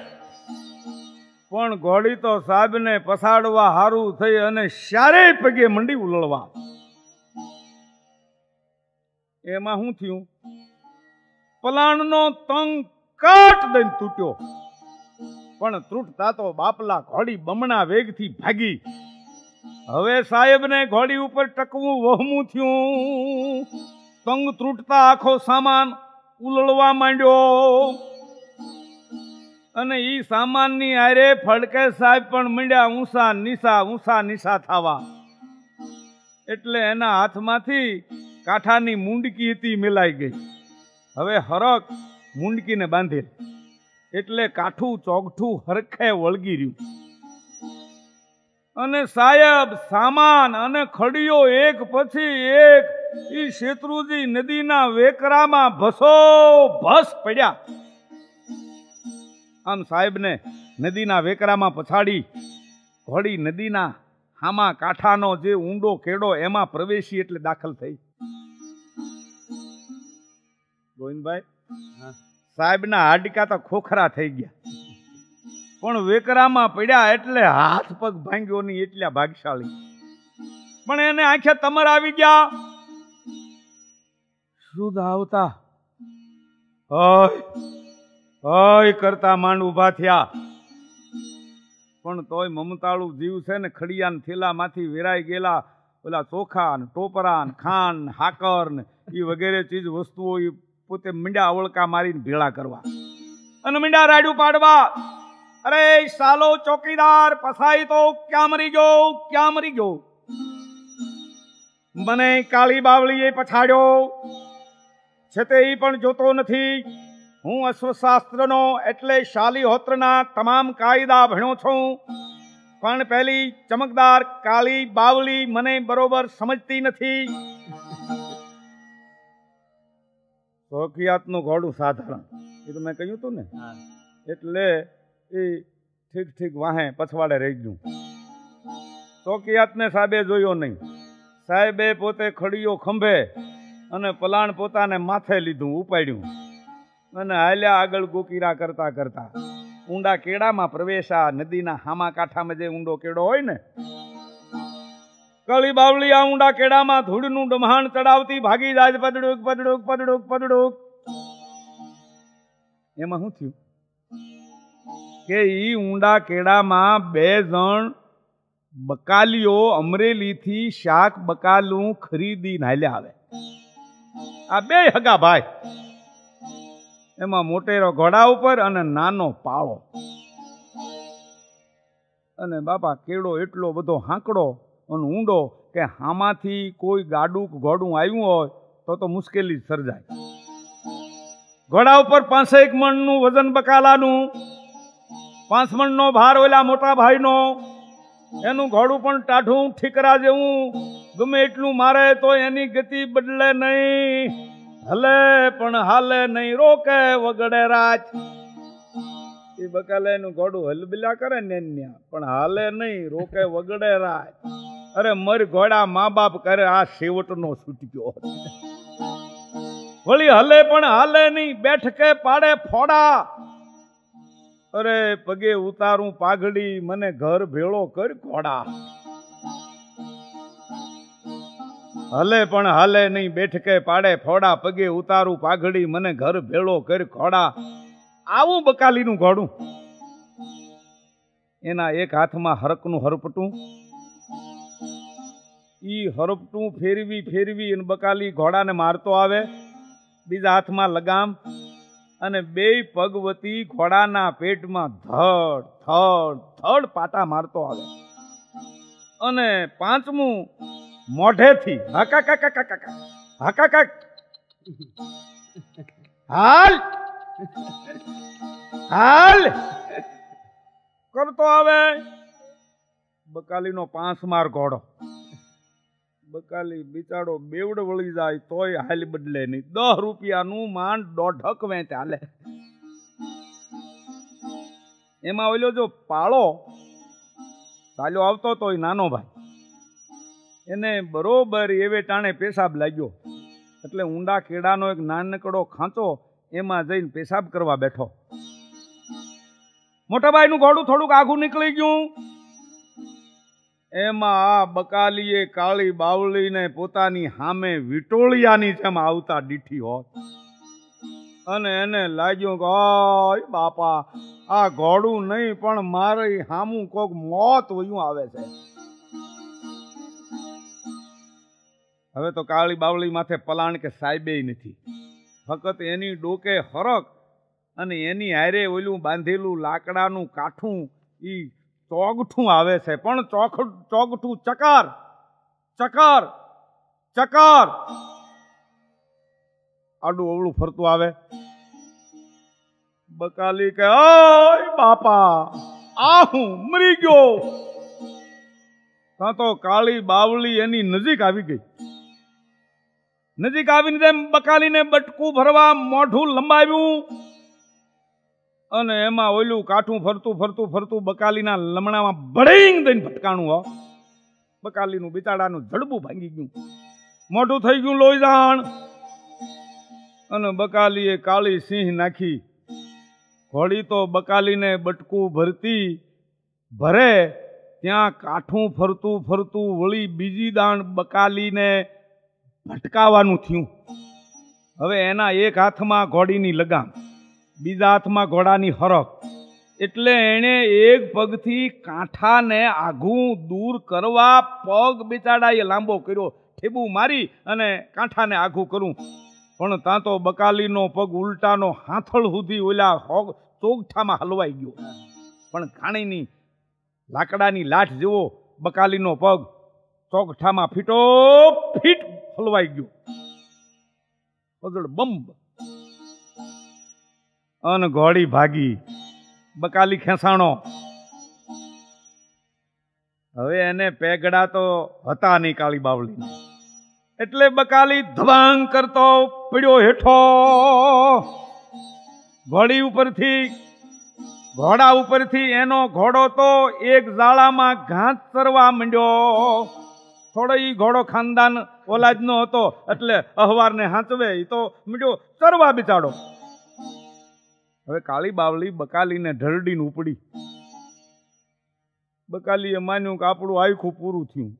પણ ઘોડી તો સાહેબને પસાડવા હારું થઈ અને શારે પગે મંડી ઉલળવા. એમાં શું થયું? પલાણનો તંગ કાટ દઈને તૂટ્યો. પણ તૂટતા તો બાપલા ઘોડી બમણા વેગથી ભાગી. હવે સાહેબને ઘોડી ઉપર ટકવું વહમું થયું. તંગ તૂટતા આખો સામાન ઉલળવા માંડ્યો અને ઈ સામાનની આરે ફડકે સાહેબ પણ માંડ્યા ઊંસા નીસા થવા. એટલે એના હાથમાંથી કાંઠાની મુંડકી હતી મિલાઈ ગઈ. હવે હરક મુંડકીને બાંધેલ એટલે કાઠું ચોગઠું હરખે વળગી રહ્યું. અને સાહેબ સામાન અને ખડીઓ એક પછી એક ઈ શેત્રુજી નદીના વેકરામાં ભસ પડ્યા. આમ સાહેબને નદીના વેકરામાં પછાડી ઘોડી નદીના હામા કાંઠાનો જે ઊંડો કેડો એમાં પ્રવેશી એટલે દાખલ થઈ. ગોવિંદભાઈ, સાહેબના હાડકા તો ખોખરા થઈ ગયા, પણ વેકરામાં પડ્યા એટલે હાથ પગ ભાંગ્યો નહીં એટલા ભાગશાળી. પણ એને આંખે તમર આવી ગયા. શુદ્ધ આવતા હોય કરતા માંડ ઉભા થયા. પણ તોય મમતાળું જીવ છે ને, ખડિયાના થેલામાંથી વેરાઈ ગયેલા પેલા ચોખા ને ટોપરા ને ખાંડ હાકર ને એ વગેરે ચીજ વસ્તુઓ પોતે મીંડા અવળકા મારીને ભેળા કરવા અને મીંડા રાડ્યું પાડવા. અરે સાલો ચોકીદાર પસાઈ તો ક્યાં મરી ગયો? મને કાળી બાવળીએ પછાડ્યો છે તે ઈ પણ જોતો નથી. હું અશ્વશાસ્ત્રનો એટલે શાલીહોત્રના તમામ કાયદા ભણ્યો છું, પણ પેલી ચમકદાર કાળી બાવળી મને બરોબર સમજતી નથી. શોખિયાતનું ઘોડું સાધારણ, એ તો મેં કહ્યું હતું ને, એટલે એ ઠીક વાહે પછવાડે રહી ગયું. શોખિયાતને સાહેબે જોયો નહીં. સાહેબે પોતે ખડીયો ખંભે અને પલાણ પોતાને માથે લીધું, ઉપાડ્યું અને હાલ્યા આગળ ગોકીરા કરતા ઊંડા કેડામાં પ્રવેશા. નદીના હામા કાંઠામાં જે ઊંડો કેડો હોય ને કાળી બાવળી આ ઊંડા કેડામાં ધૂળનું ડમહાણ ચડાવતી ભાગી જાય પદડુક પદડુક પદડુક પદડુક. એમાં શું થયું કે ઈ ઊંડા કેડામાં 2 જણ બકાલીઓ અમરેલીથી શાક બકાલું ખરીદીને હાલ્યા આવે. આ 2 હગા ભાઈ, એમાં મોટેરો ઘોડા ઉપર અને નાનો પાળો. અને બાપા કેડો એટલો બધો હાંકડો અને ઊંડો કે આમાંથી કોઈ ગાડું ઘોડું આવ્યું હોય તો મુશ્કેલી સર્જાય. ઘોડા ઉપર 5 મણનું વજન બકાલાનું, 5 મણનો ભાર ઓલા મોટા ભાઈનો. એનું ઘોડું પણ ટાઢું ઠીકરા જેવું, ગમે એટલું મારે તો એની ગતિ બદલે નહીં. હલે પણ હાલે નહીં, રોકે વગડે રાજ. એ બકાલે એનું ઘોડું હલબિલા કરે ને પણ હાલે નહીં, રોકે વગડે રાજ. અરે મર ઘોડા મા બાપ કરે, આ શેવટનો છૂટ્યો. વળી હલે પણ હાલે નહીં, બેઠકે પાડે ફોડા. અરે પગે ઉતારું પાઘડી, મને ઘર ભેળો કર ઘોડા. હલે પણ હાલે નહીં, બેઠકે પાડે ફોડા. પગે ઉતારું પાઘડી, મને ઘર ભેળો કર ઘોડા. આવું બકાલીનું ઘોડું. એના એક હાથમાં હરકનું હરપટું, ઈ હરપટું ફેરવી ફેરવી અને બકાલી ઘોડાને મારતો આવે. બીજા હાથમાં લગામ અને 2 પગ વતી ઘોડાના પેટમાં ધડ ધડ ધડ પાટા મારતો આવે. અને 5મું મોઢેથી હાકા કાકા કાકા હાકા કાક હાલ હાલ કરતો આવે. બકાલીનો 5 માર ઘોડો. બકાલી બિચારો બેવડ વળી જાય તોય હાલ બદલે નહીં. 10 રૂપિયાનું માંડ 1.5 વેચ હાલે. એમાં ઓલો જો પાળો ચાલ્યો આવતો તો એ નાનો ભાઈ, એને બરોબર એવે ટાણે પેશાબ લાગ્યો. એટલે ઊંડા કેળાનો એક નાનકડો ખાંચો, એમાં જઈને પેશાબ કરવા બેઠો. મોટા ભાઈનું ઘોડું થોડુંક આઘું નીકળી ગયું. એમાં આ બકાલીએ કાળી બાવળીને પોતાની સામે વિટોળિયાની જેમ આવતા દીઠી હોત. અને એને લાગ્યું કે ઓય બાપા, આ ઘોડું નહીં પણ મારી સામું કોક મોત વયું આવે છે. હવે તો કાળી બાવળી માથે પલાણ કે સાહેબે નથી, ફક્ત એની ડોકે હરક અને એની હારે ઓલું બાંધેલું લાકડાનું કાઠું ઈ ચોગઠું આવે છે. પણ ચોગઠું ચકાર ચકાર ચકાર આડું અવળું ફરતું આવે. બકાલી કે ઓય બાપા, આ હું મરી ગયો. તો કાળી બાવળી એની નજીક આવી ગઈ. નજીક આવીને તેમ બકાલીને બટકું ભરવા મોઢું લંબાવ્યું અને એમાં ઓલું કાઠું ફરતું ફરતું ફરતું બકાલીના લમણામાં બળીંગ દઈને ભટકાણું. હો, બકાલીનું બિચારાનું જડબું ભાંગી ગયું, મોઢું થઈ ગયું લોહીજાણ. અને બકાલીએ કાળી સિંહ નાખી. ઘોડી તો બકાલીને બટકું ભરતી ભરે ત્યાં કાઠું ફરતું ફરતું વળી બીજી દાણ બકાલીને ભટકાવાનું થયું. હવે એના એક હાથમાં ઘોડીની લગામ, બીજા હાથમાં ઘોડાની હરક. એટલે એણે એક પગથી કાંઠાને આઘું દૂર કરવા પગ બિચાડાએ લાંબો કર્યો, ઠેબું મારી અને કાંઠાને આઘું કરું. પણ ત્યાં તો બકાલીનો પગ ઉલટાનો હાથળ સુધી ઓલા ચોગઠામાં હલવાઈ ગયો. પણ ઘાણીની લાકડાની લાઠ જેવો બકાલીનો પગ ચોગઠામાં ફીટો ફીટ હલવાઈ ગયો. પગડ બંબ અને ઘોડી ભાગી. બકાલી ખેંસાણો. હવે એને પેગડા તો હતા નહીં કાળી બાવળી, એટલે બકાલી ધબાંગ કરતો પડ્યો હેઠો. ઘોડા ઉપરથી એનો ઘોડો તો એક ઝાડામાં ઘાસ ચરવા માંડ્યો. થોડો ઈ ઘોડો ખાનદાન ઓલાદનો હતો એટલે અહવારને હાંચવે, ઈ તો માંડ્યો ચરવા બિચાડો. હવે કાળી બાવળી બકાલીને ઢરડીને ઉપડી. બકાલીએ માન્યું કે આપણું આખું પૂરું થયું.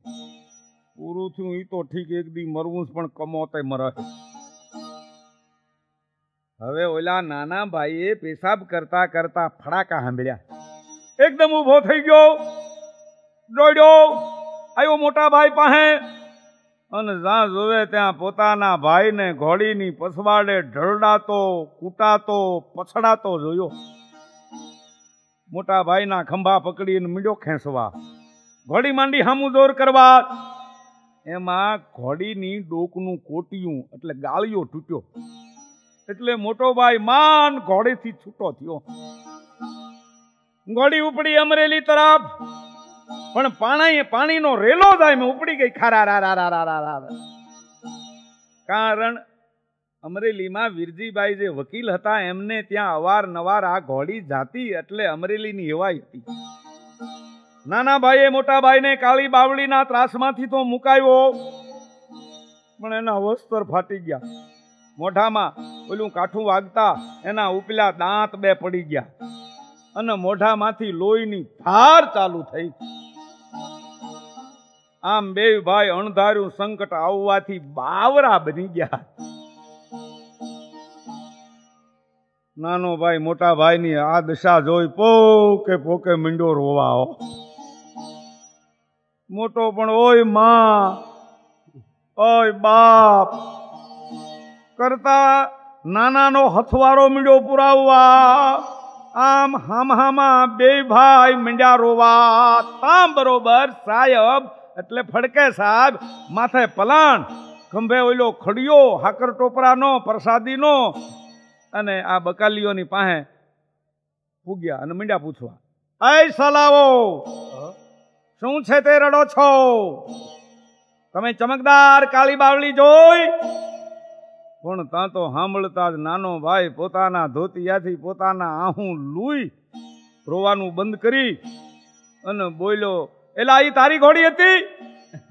પૂરું થયું ઈ તો ઠીક, એક દી મરવું જ પણ કમોતે મરે. હવે ઓલા નાના ભાઈએ પેશાબ કરતા કરતા ફડાકા સાંભળ્યા. એકદમ ઊભો થઈ ગયો, દોડ્યો આવ્યો મોટા ભાઈ પાસે, અને જ્યાં જોવે ત્યાં પોતાના ભાઈને ઘોડીની પછવાડે ઢળડાતો, કૂટાતો, પછડાતો જોયો. મોટા ભાઈના ખંભા પકડીને મીંડો ખેંચવા, ઘોડી માંડી હામું જોર કરવા. એમાં ઘોડીની ડોકનું કોટિયું એટલે ગાળિયો તૂટ્યો, એટલે મોટો ભાઈ માન ઘોડીથી છૂટો થયો. ઘોડી ઉપડી અમરેલી તરફ, પણ પાણીનો રેલો જાય મેં ઉપડી ગઈ ખારા. કારણ અમરેલીમાં વીરજીભાઈ જે વકીલ હતા એમને ત્યાં અવારનવાર આ ઘોડી જાતી, એટલે અમરેલીની હેવાઈ હતી. નાના ભાઈએ મોટા ભાઈને કાળી બાવળીના ત્રાસમાંથી તો મુકાયો, પણ એના વસ્ત્ર ફાટી ગયા. મોઢામાં ઓલું કાઠું વાગતા એના ઉપલા દાંત બે પડી ગયા, અને મોઢામાંથી લોહીની ધાર ચાલુ થઈ. આમ બે ભાઈ અણધાર્યું સંકટ આવવાથી બાવરા બની ગયા. નાનો ભાઈ મોટા ભાઈની આ દશા જોઈ પોકે મીંડો રોવા. મોટો પણ ઓય માં, ઓય બાપ કરતા નાનાનો હથવારો મીંડો પુરાવવા. આમ હામહામાં બે ભાઈ મીંડ્યા રોવા. તામ બરોબર સાહેબ એટલે ફડકે સાહેબ, માથે પલાણ, ખંભે ઓલો ખડિયો હાકર ટોપરાનો પ્રસાદીનો, અને આ બકાલીઓની પાસે પૂગ્યા અને મીંડ્યા પૂછવા, એ સલાવો શું છે તે રડો છો? તમે ચમકદાર કાળી બાવળી જોઈ? પણ ત્યાં તો સાંભળતા જ નાનો ભાઈ પોતાના ધોતિયાથી પોતાના આહું લૂઈ રોવાનું બંધ કરી અને બોલ્યો, એલા ઈ તારી ઘોડી હતી?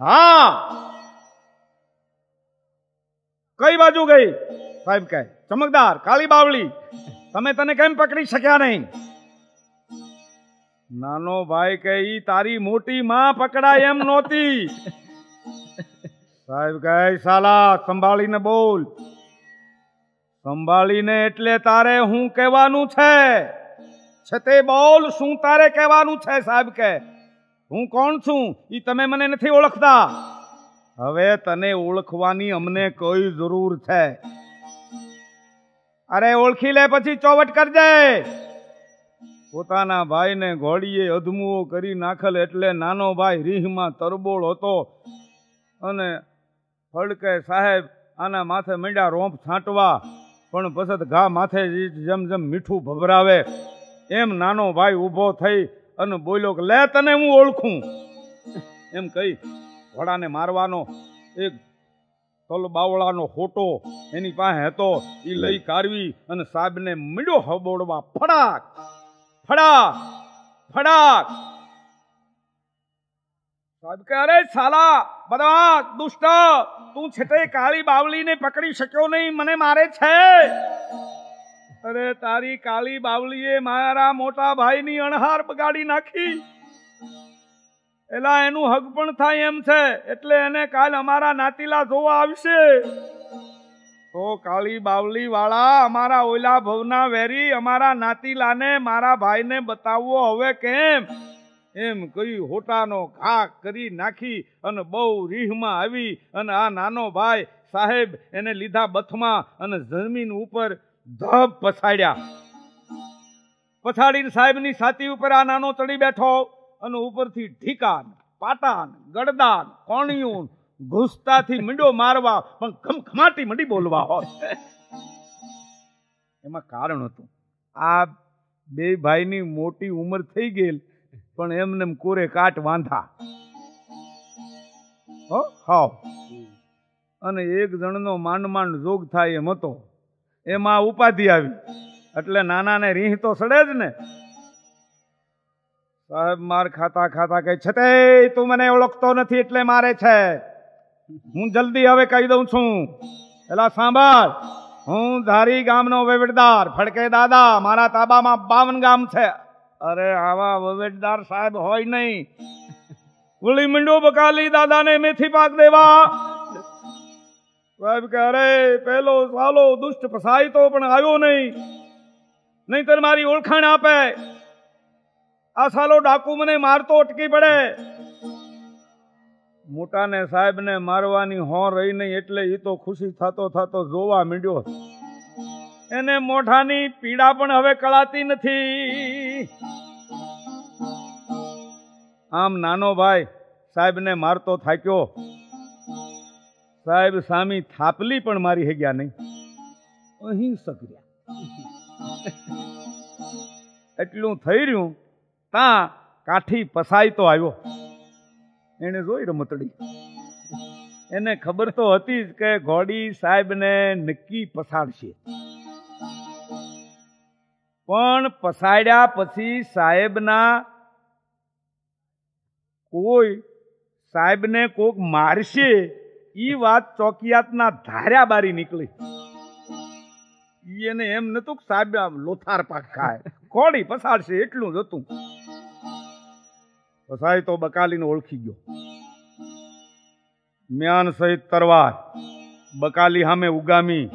હા. કઈ બાજુ ગઈ? સાહેબ કહે, ચમકદાર કાળી બાવળી. તમે તને કેમ પકડી શક્યા નહીં? નાનો ભાઈ કે ઈ તારી મોટી માં પકડાય એમ નહોતી. સાહેબ કહે, સાલા સંભાળીને બોલ. સંભાળીને એટલે તારે હું કહેવાનું છે તે બોલ. શું તારે કહેવાનું છે? સાહેબ કે, હું કોણ છું ઈ તમે મને નથી ઓળખતા. હવે તને ઓળખવાની અમને કોઈ જરૂર છે? અરે ઓળખી લે પછી ચોવટ કરજે. પોતાના ભાઈને ઘોડીએ અધમુઓ કરી નાખેલ, એટલે નાનો ભાઈ રીહમાં તરબોળ હતો, અને ફડકે સાહેબ આના માથે મીંડા રોંપ છાંટવા. પણ પછી ઘા માથે જેમ જેમ મીઠું ભભરાવે એમ નાનો ભાઈ ઊભો થઈ અને બોલ્યો કે લે તને હું ઓળખું. એમ કહી ઘોડાને મારવાનો એક તલ બાવળાનો હોટો એની પાસે હતો, એ લઈ કાઢવી અને સાહેબને મીંડો હબોડવા. ફડાક ફડાક ફડાક. સાહેબ કે, અરે સાલા બદમાશ દુષ્ટ, તું છેટે કાળી બાવલીને પકડી શક્યો નહીં, મને મારે છે. અરે તારી કાળી બાવલીએ મારા મોટા ભાઈની અણહાર બગાડી નાખી. એલા એનું હક પણ થાય એમ છે, એટલે એને કાલ અમારા નાતીલા જોવા આવશે. તો કાળી બાવલી વાળા અમારા ઓલા ભવના વેરી અમારા નાતીલાને મારા ભાઈને બતાવવો હવે કેમ? એમ કહી હોટાનો ઘા કરી નાખી અને બહુ રીહમાં આવી, અને આ નાનો ભાઈ સાહેબ એને લીધા બથમાં અને જમીન ઉપર ધબ પછાડ્યા. પછાડીને સાહેબની છાતી ઉપર આ નાનો ચડી બેઠો, અને ઉપરથી ઢીકાન, પાટાન, ગડદાન, કોણિયું ઘૂસતાથી મીંડો મારવા, પણ ખમખમાટી મંડી બોલવા હોય. એમાં કારણ હતું, આ બે ભાઈની મોટી ઉંમર થઈ ગયેલ, પણ એમને કોરે કાટ વાંધા. હાવ. અને એક જણનો માંડ માંડ જોગ થાય એમ હતો, એમાં ઉપાધિ આવી, એટલે નાનાને રીહ તો સડે જ ને. સાહેબ માર ખાતા ખાતા કહે છે, તે તું મને ઓળખતો નથી એટલે મારે છે. હું જલ્દી હવે કહી દઉં છું. એલા સાંભળ, હું ધારી ગામનો વહીવટદાર ફડકે દાદા, મારા તાબામાં 52 ગામ છે. અરે આવા વહીવટદાર સાહેબ હોય નહીં, વળી મંડ્યો બકાલી દાદાને મેથી પાક દેવા. સાહેબ કે અરે પેલો સાલો દુષ્ટ ફસાય તો પણ આવ્યો નહીં, નહીંતર મારી ઓળખાણ આપે. આ સાલો ડાકુ મને મારતો અટકી પડે. મોટાને સાહેબને મારવાની હો રહી નહીં એટલે એ તો ખુશી થતો થતો જોવા માંડ્યો. એને મોઢાની પીડા પણ હવે કળાતી નથી. આમ નાનો ભાઈ સાહેબને મારતો થાક્યો. સાહેબ સામી થાપલી પણ મારી હગ્યા નહીં, અહિંસક રહ્યા. એટલું થઈ રહ્યું તાં કાઠી પસાઈ તો આવ્યો. એને જોઈ રમતડી. એને ખબર તો હતી જ કે ઘોડી સાહેબને નક્કી પસાડશે, પણ પસાડ્યા પછી સાહેબના કોઈ સાહેબને કોક મારશે ઈ વાત ચોકિયાતના ધાર્યા બારી નીકળી. એને એમ નતું સાહેબ લોથાર પાક ખાય, ઘોડી પસાડશે એટલું જ હતું. પસાય તો બકાલીને ઓળખી ગયો. મ્યાન સહિત તરવાર બકાલી સામે ઉગામી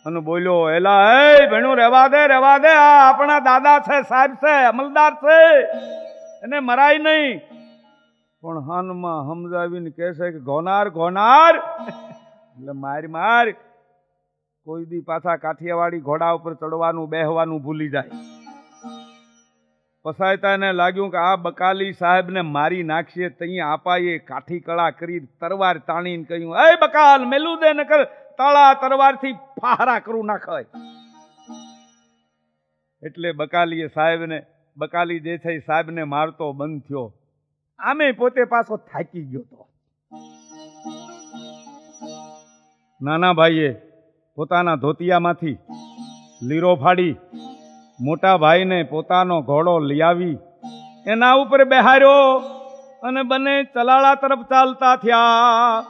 અને બોલ્યો, એલા એ ભેણું રહેવા દે, રહેવા દે. આ આપણા દાદા છે, સાહેબ છે, અમલદાર છે, એને મરાય નહીં. પણ હાનમાં સમજાવીને કહેશે કે ઘોનાર ઘોનાર એટલે માર માર. કોઈ દી પાછા કાઠિયાવાડી ઘોડા ઉપર ચડવાનું બેહવાનું ભૂલી જાય. પસાયતાને લાગ્યું કે આ બકાલી સાહેબને મારી નાખશે. તઈ આપાએ કાઠી કળા કરી તરવાર તાણીને કહ્યું, એ બકાલ મેલું દે નકર તાળા તરવારથી ફારા કરું નાખાય. એટલે બકાલીએ સાહેબને, બકાલી જે છે સાહેબને મારતો બંધ થયો. આમે પોતે પાછો થાકી ગયો હતો. નાના ભાઈએ પોતાના ધોતિયામાંથી લીરો ફાડી મોટા ભાઈને પોતાનો ઘોડો લઈ આવી એના ઉપર બેહાર્યો અને બંને ચલાળા તરફ ચાલતા થયા.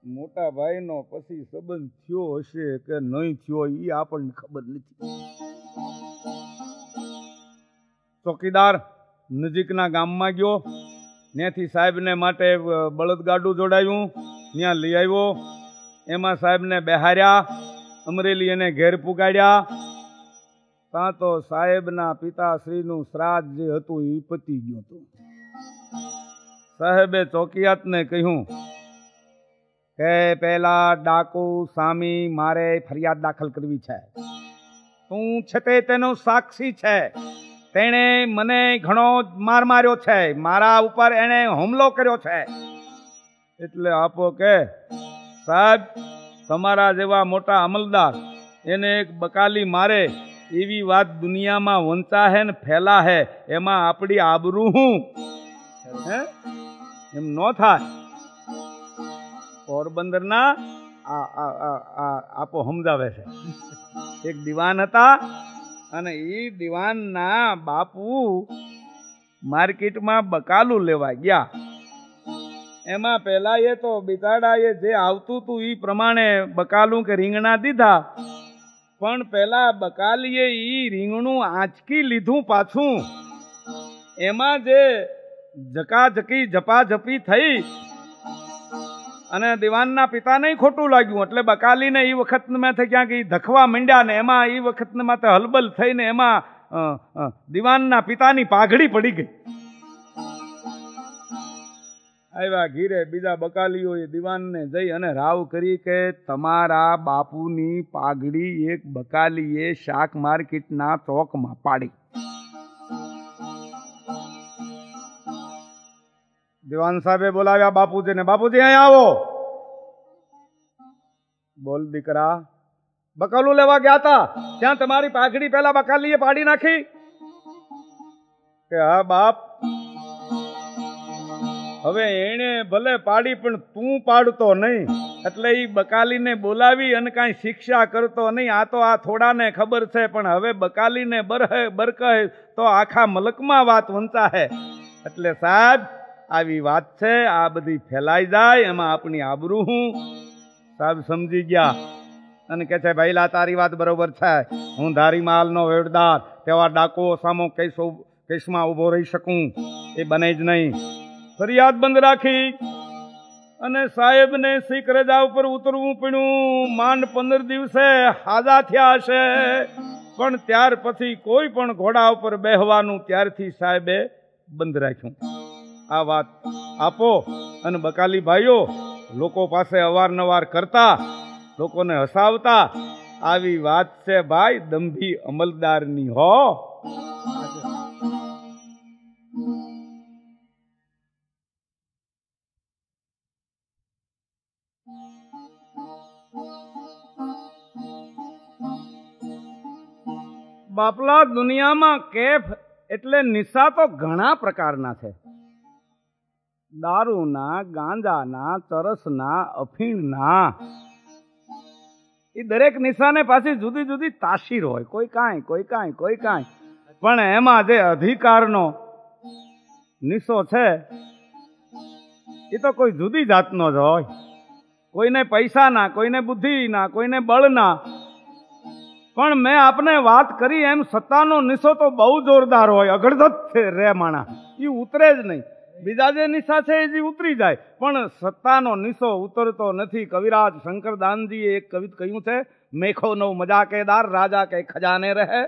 મોટા ભાઈનો પછી સંબંધ થયો હશે કે નહીં થયો એ આપણને ખબર નથી. ચોકીદાર નજીકના ગામમાં ગયો, ત્યાંથી સાહેબને માટે બળદગાડું જોડાયું, ત્યાં લઈ આવ્યો. એમાં સાહેબને બેહાર્યા, અમરેલી એને ઘેર પુગાડ્યા. ત્યાં તો સાહેબના પિતાશ્રીનું શ્રાદ્ધ જે હતું એ પતી ગયું હતું. સાહેબે ચોકિયાતને કહ્યું કે પેલા ડાકુ સામી મારે ફરિયાદ દાખલ કરવી છે. તું છે તે તેનો સાક્ષી છે. તેણે મને ઘણો માર માર્યો છે, મારા ઉપર એણે હુમલો કર્યો છે. એટલે આપો કે સાહેબ તમારા જેવા મોટા અમલદાર એને એક બકાલી મારે એવી વાત દુનિયામાં વંચાહે ને ફેલાહે, એમાં આપણી આબરૂ હું હે એમ ન થાય. પોરબંદરના આપો સમજાવે છે. એક દિવાન હતા અને એ દિવાનના બાપુ માર્કેટમાં બકાલું લેવા ગયા. એમાં પેલા એ તો બિચારાએ જે આવતું હતું એ પ્રમાણે બકાલું કે રીંગણા દીધા, પણ પેલા બકાલીએ ઈ રીંગણું આંચકી લીધું પાછું. એમાં જે જકાજકી ઝપાઝપી થઈ અને દિવાનના પિતાને ખોટું લાગ્યું. એટલે બકાલીને એ વખત માંથી ક્યાંક ધખવા માંડ્યા ને એમાં એ વખત માથે હલબલ થઈને એમાં દિવાનના પિતાની પાઘડી પડી ગઈ. આવ્યા ઘીરે બીજા બકાલીઓએ દિવાનને જઈ અને રાવ કરી કે તમારા બાપુની પાઘડી એક બકાલીએ શાક માર્કેટના ચોકમાં પાડી. દિવાન સાહેબે બોલાવ્યા બાપુજીને. બાપુજી અહીં આવો. બોલ દીકરા. બકાલું લેવા ગયા હતા, ત્યાં તમારી પાઘડી પેલા બકાલીએ પાડી નાખી? કે હા બાપ. હવે એને ભલે પાડી પણ તું પાડતો નહીં, એટલે એ બકાલીને બોલાવી અને કાંઈ શિક્ષા કરતો નહીં. આ તો આ થોડાને ખબર છે, પણ હવે બકાલીને બરકહે તો આખા મલકમાં વાત વંચાહે. એટલે સાહેબ આવી વાત છે, આ બધી ફેલાઈ જાય, એમાં આપણી આબરૂ હું. સાહેબ સમજી ગયા અને કે છે ભાઈલા તારી વાત બરોબર છે. હું ધારી માલનો વેડદાર તેવા ડાકુઓ સામો કેસમાં ઊભો રહી શકું એ બને જ નહીં. ફરિયાદ બંધ રાખી અને સાહેબને શીખ રજા ઉપર ઉતરવું પડ્યું. માંડ 15 દિવસે હાજા થયા હશે, પણ ત્યાર પછી કોઈ પણ ઘોડા ઉપર બેહવાનું ત્યારથી સાહેબે બંધ રાખ્યું. આ વાત આપો અને બકાલી ભાઈઓ લોકો પાસે અવારનવાર કરતા, લોકોને હસાવતા. આવી વાત છે ભાઈ દંભી અમલદારની હો. બાપલા, દુનિયામાં કેફ એટલે નિશા તો ઘણા પ્રકારના છે. દારૂના, ગાંજાના, ચરસના, અફીણના. એ દરેક નિશાને પાછી જુદી જુદી તાસીર હોય. કોઈ કાંઈ, કોઈ કાંઈ, કોઈ કાંઈ. પણ એમાં જે અધિકારનો નિશો છે એ તો કોઈ જુદી જાતનો જ હોય. કોઈને પૈસાના, કોઈને બુદ્ધિના, કોઈને બળના. પણ મેં આપને વાત કરી એમ સત્તાનો નિશો તો બહુ જોરદાર હોય. અગડધત છે રે માણા, એ ઉતરે જ નહીં. બીજા જે નિશા છે એ ઉતરી જાય, પણ સત્તાનો નિશો ઉતરતો નથી. કવિરાજ શંકરદાનજીએ એક કવિત કહ્યું છે, મેખો નો મજાકેદાર રાજા કે ખજાને રહે,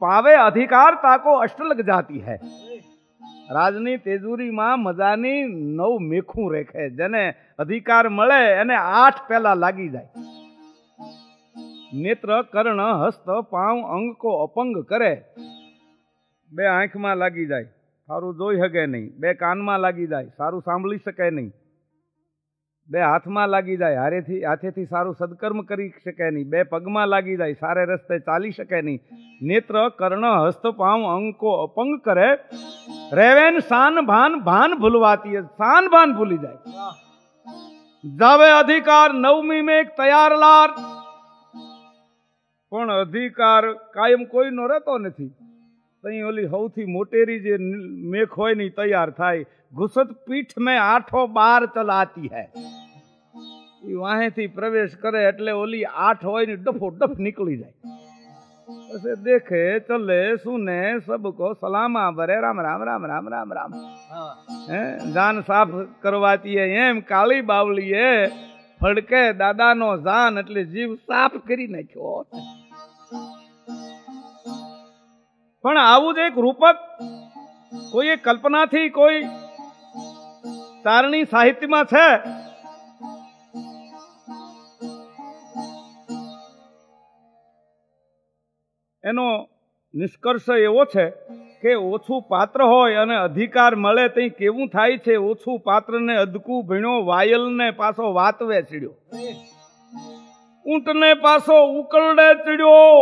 પાવે અધિકાર તાકો અષ્ટલગ જાતી હૈ. રાજની તેજુરીમાં મજાની 9 મેખું રેખે. જેને અધિકાર મળે એને 8 પહેલા લાગી જાય. નેત્ર, કર્ણ, હસ્ત, પાંવ, અંગ કો અપંગ કરે. 2 આંખમાં લાગી જાય, સારું જોઈ શકે નહીં. 2 કાનમાં લાગી જાય, સારું સાંભળી શકે નહીં. 2 હાથમાં લાગી જાય, હાથેથી સારું સદકર્મ કરી શકે નહીં. 2 પગમાં લાગી જાય, સારે રસ્તે ચાલી શકે નહીં. નેત્ર, કર્ણ, હસ્ત, પાંવ, અંગ કો અપંગ કરે. રેવેન શાન ભાન, ભાન ભૂલવાતી. શાન ભાન ભૂલી જાય. જાવે અધિકાર 9મી મેઘ તૈયાર લાર. પણ અધિકાર કાયમ કોઈનો રહેતો નથી. તઈ ઓલી સૌથી મોટેરી જે મેખ હોય ને તૈયાર થાય. ઘુસત પીઠ મેં 8 બાર ચલાતી હૈ. એ વાહેથી પ્રવેશ કરે એટલે ઓલી 8 હોય ને ડફો ડફ નીકળી જાય. પછી દેખે ચલે સુને સબકો સલામા ભરે રામ રામ રામ રામ રામ રામ. જાન સાફ કરવાતી હે એમ કાળી બાવળીએ ફડકે દાદાનો જાન એટલે જીવ સાફ કરી નાખ્યો. પણ આવું જ એક રૂપક કોઈ કલ્પનાથી કોઈ તારણી સાહિત્યમાં છે. એનો નિષ્કર્ષ એવો છે કે ઓછું પાત્ર હોય અને અધિકાર મળે તે કેવું થાય છે. ઓછું પાત્રને અદકું ભીણ્યો, વાયલને પાછો વાતવે ચડ્યો, ઊંટને પાછો ઉકરડે ચડ્યો.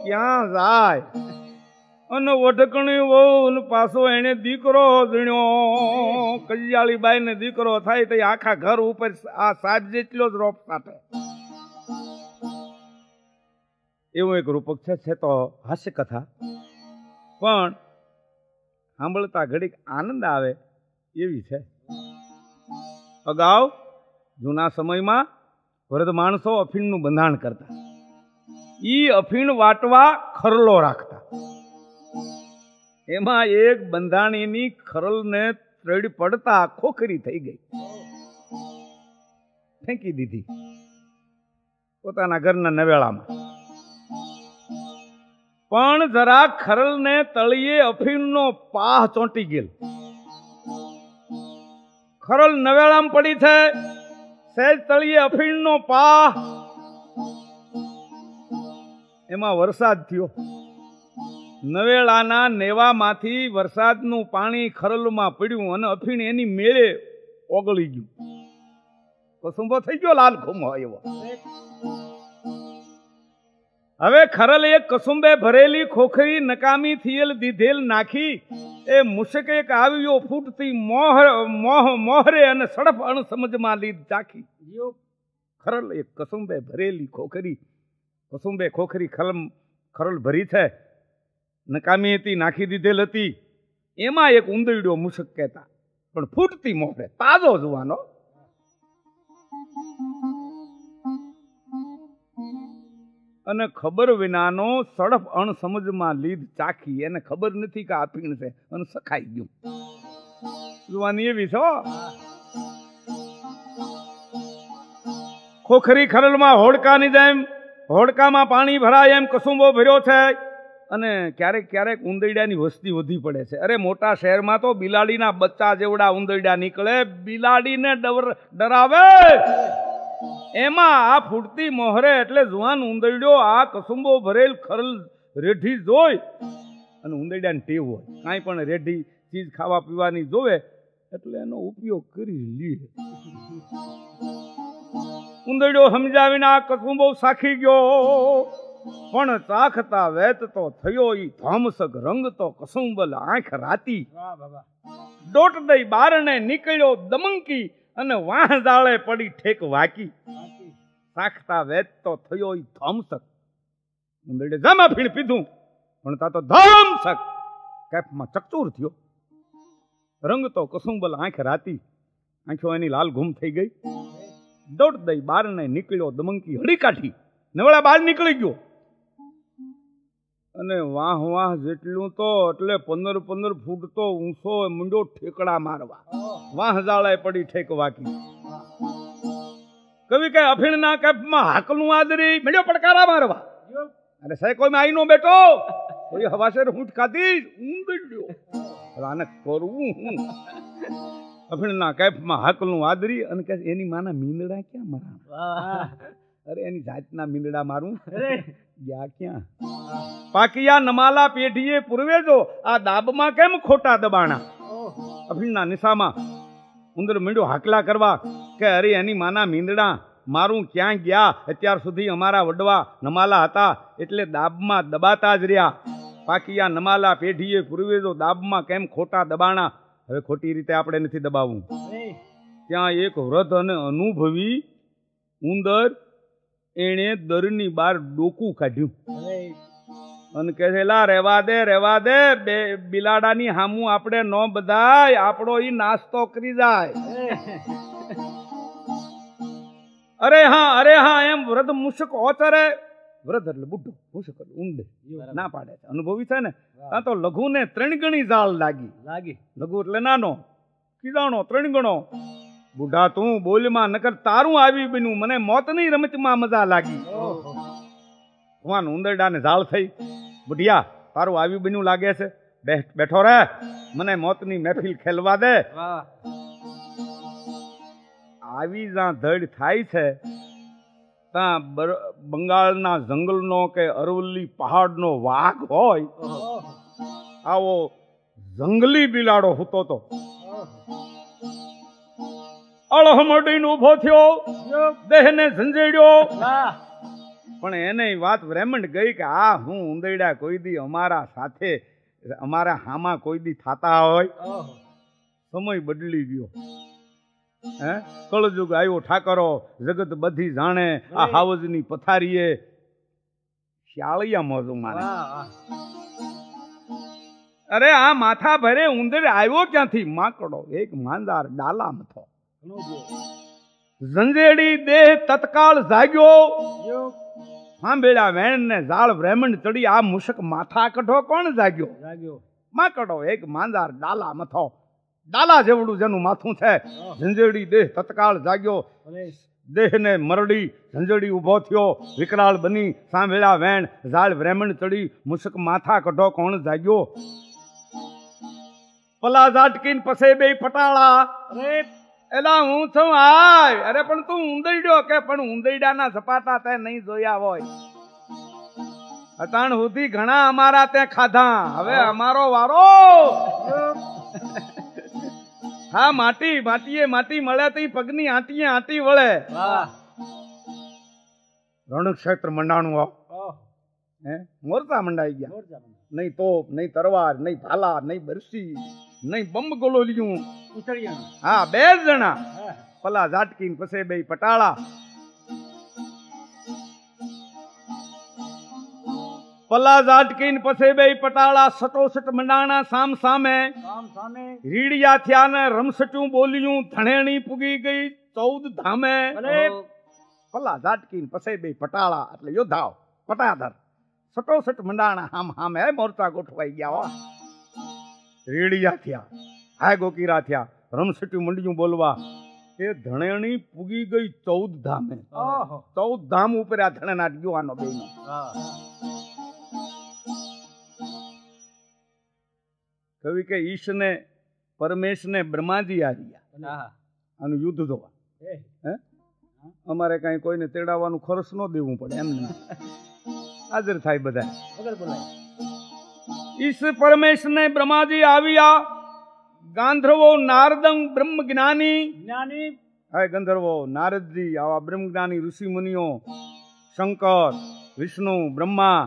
ક્યાં જાય? અને વઢકણી વહુ પાછો એને દીકરો જીણ્યો. કજિયાળી બાઈ ને દીકરો થાય તો આખા ઘર ઉપર આ સાત જેટલો જ રોપ કાઢે. એવું એક રૂપક છે તો હાસ્ય કથા, પણ સાંભળતા ઘડીક આનંદ આવે એવી છે. અગાઉ જૂના સમયમાં વૃદ્ધ માણસો અફીણનું બંધાણ કરતા. ઈ અફીણ વાટવા ખરલો રાખતા. એમાં એક બંધાણીની ખરલને ત્રડ પડતા ખોખરી થઈ ગઈ, ફેંકી દીધી પોતાના ઘરના નવેળામાં. પણ જરા ખરલને તળિયે અફીણનો પાહ ચોંટી ગયેલ. ખરલ નવેળામાં પડી છે, સહેજ તળિયે અફીણનો પાહ. એમાં વરસાદ થયો. નવેળાના નેવામાંથી વરસાદનું પાણી ખરલમાં પડ્યું અને અફીણ એની મેળે ઓગળી ગયું. કસુંબો થઈ ગયો લાલ ખુમો એવો. હવે ખરલ એક કસુંબે ભરેલી ખોખરી નકામી થયેલ દીધેલ નાખી એ મુશક એક આવ્યો ફૂટતી મોહરે અને સડપ અણસમજમાં લીધ ચાખી. ખરલ એક કસુંબે ભરેલી ખોખરી, કસુંબે ખોખરી ખરલ ભરી છે, નકામી હતી, નાખી દીધેલ હતી. એમાં એક ઉંદરડ્યો મુશક કહેતા, પણ ફૂટતી મોહરે તાજો જોવાનો. અને ખબર વિનાનો સડફ અણસમજમાં લીધ ચાખી. એને ખબર નથી કે આ ફીણ છે અને સખાઈ ગયું. જુવાની એવી છો. ખોખરી ખરલમાં હોડકાની જેમ હોડકામાં પાણી ભરાય એમ કસુંબો ભર્યો છે. અને ક્યારેક ક્યારેક ઉંદરડાની વસ્તી વધી પડે છે. અરે મોટા શહેરમાં તો બિલાડીના બચ્ચા જેવડા ઉંદરડા નીકળે, બિલાડીને ડરાવે. એમાં આ ફૂટતી મોહરે એટલે જુવાન ઉંદરડ્યો આ કસુંબો ભરેલ ખરલ રેઢી જોઈ. અને ઉંદરડાની ટેવ હોય, કાંઈ પણ રેઢી ચીજ ખાવા પીવાની જોવે એટલે એનો ઉપયોગ કરી લે. ઉંદરડ્યો સમજાવીને આ કસુંબો સાખી ગયો, પણ ચાખતા વેત તો થયો ઈ ધોમસક રંગ તો કસુંબલ આંખ રાતી. ડોટ દઈ બારણે નીકળ્યો દમંકી અને વાહ જાળે પડી ઠેક વાકી. ચાખતા વેત તો થયો ઈ ધોમસક. ઉંદરડે જામા ફીણ પીધું પણ તા તો ધોમસક કેફમાં ચકચૂર થયો. રંગ તો કસુંબલ આંખ રાતી, આંખો એની લાલ ગુમ થઈ ગઈ. દોટ દઈ બારણે નીકળ્યો દમંકી હડી કાઠી, નવળા બહાર નીકળી ગયો. અને વાહ વાહ જેટલું તો એટલે 15 ફૂટ તો ઊંચો મુંડો ઠેકડા મારવા. વાહ જાળે પડી ઠેક વાકી. કવિ કે અફીણના કેફમાં હાકલું આદરી મંડ્યો પડકારા મારવા. અરે સાહેબ કોઈ આઈ નો બેઠો, કોઈ હવાસેર હૂંઠ ખાધી ઊંદડ્યો. આને કરવું હું? અફીણના કેફમાં હાકલું આદરી અને કે એની માના મીંદડા ક્યાં મારા? અરે એની જાતના મીંદડા મારું ગયા ક્યાં? પાકિયા નમાલા પેઢીએ પૂર્વે જો આ દાબમાં કેમ ખોટા દબાણા? અફીણના નિશામાં ઉંદર મીંડો હાકલા કરવા કે અરે એની માના મીંદડા મારું ક્યાં ગયા? અત્યાર સુધી અમારા વડવા નમાલા હતા એટલે દાબમાં દબાતા જ રહ્યા. પાકિયા નમાલા પેઢીએ પૂર્વે જો દાબમાં કેમ ખોટા દબાણા? હવે ખોટી રીતે આપણે નથી દબાવવું. ત્યાં એક વૃદ્ધ અને અનુભવી ઉંદર એણે દરની બાર ડોકું કાઢ્યું અને કહે છે લા રેવા દે બે બિલાડાની હામું આપણે નો બધાય, આપણો ઈ નાસ્તો કરી જાય. અરે હા એમ વૃદ્ધ મુશક ઓચરે. વૃદ્ધ એટલે બુઢો, મુશક એટલે ઊંડે ના પાડે છે. અનુભવી છે ને. આ તો લઘુ ને 3 ગણી જાળ લાગી. લઘુ એટલે નાનો, કીજાણો 3 ગણો. બુઢા તું બોલમાં નકર તારું આવી બન્યું, મને મોતની રમતમાં મજા લાગી. ભગવાન ઉંદરડાને ઝાળ થઈ. બુઢિયા તારું આવી બન્યું લાગે છે, બેઠો રે, મને મોતની મહેફિલ ખેલવા દે. આવી જ્યાં ધડ થાય છે ત્યાં બંગાળના જંગલનો કે અરવલ્લી પહાડનો વાઘ હોય આવો જંગલી બિલાડો હૂતો તો અળહમડીને ઉભો થયો, દેહને ઝંઝેડ્યો. પણ એને વાત બ્રાહ્મણ ગઈ કે આ હું ઉંદરડા કોઈ દી અમારા સાથે અમારા હામાં કોઈ દી થાતા હોય? સમય બદલી ગયો. કળજુગ આવ્યો ઠાકરો, જગત બધી જાણે આ હાવજની પથારીએ શાળિયા મોજું મારે. અરે આ માથા ભરે ઉંદર આવ્યો ક્યાંથી? માકડો એક માંદાર ડાલા મથો. ઝંઝેડી દેહ તત્કાળ જાગ્યો, સાંભળ્યા વેણ ને ઝાળ બ્રાહ્મણ ચડી. આ મુશક માથા કઢો કોણ જાગ્યો? માકડો એક માંદાર ડાલા મથો. ડાલા જેવડું જેનું માથું છે. ઝંઝેડી દેહ તત્કાળ જાગ્યો, દેહને મરડી ઝંઝેડી ઉભો થયો. વિકરાળ બની સાંભળ્યા વેણ ઝાળ બ્રાહ્મણ ચડી. મુશક માથા કઢો કોણ જાગ્યો? પલા ઝાટકીને પસે બે પટાળા. એલા હું છું આય. અરે પણ તું ઉંદરડ્યો કે? પણ ઉંદરડાના સપાટા તે નહીં જોયા હોય. અટાણ સુધી ઘણા અમારા તે ખાધા, હવે અમારો વારો. હા માટીએ માટી મળે તો પગની આંટીએ આંટી વળે. રણક્ષેત્ર મંડાણું આવ. મોરચા મંડાઈ ગયા. નહીં તોપ, નહીં તરવાર, નહીં ભાલા, નહીં બરસી, નહીં બંબ ગોલોલિયું. હા 2 જણા. પલા ઝાટકીને પસે બે પટાળા. પલા ઝાટકીને પસે બે પટાળા. સટોસટ મંડાણા સામ સામે. રીડિયા થયા ને રમસટું બોલ્યું. ધણેણી પૂગી ગઈ 14 ધામે. પલા ઝાટકીને પસે બે પટાળા એટલે યોદ્ધાઓ ફટાધર સટોસટ મંડાણા હામ હે મોરચા ગોઠવાઈ ગયા હો રેડિયા થયા હાય ગોકીરા થયા રમસટ્યું મંડ્યું બોલવા એ ધણેણી પૂગી ગઈ 14 ધામે 14 ધામ ઉપર આ ધણેના યુવાનો બેનો કવિ કે ઈશ ને પરમેશ ને બ્રહ્માજી આવ્યા આનું યુદ્ધ જોવા હે અમારે કઈ કોઈને તેડાવવાનું ખર્ચ ન દેવું પડે એમને હાજર થાય બધા ઈશ પરમેશ ને બ્રહ્માજી આવ્યા ગાંધર્વો નારદં બ્રહ્મ જ્ઞાની હે ગંધર્વો નારદજી આવા બ્રહ્મ જ્ઞાની ઋષિ મુનિઓ શંકર વિષ્ણુ બ્રહ્મા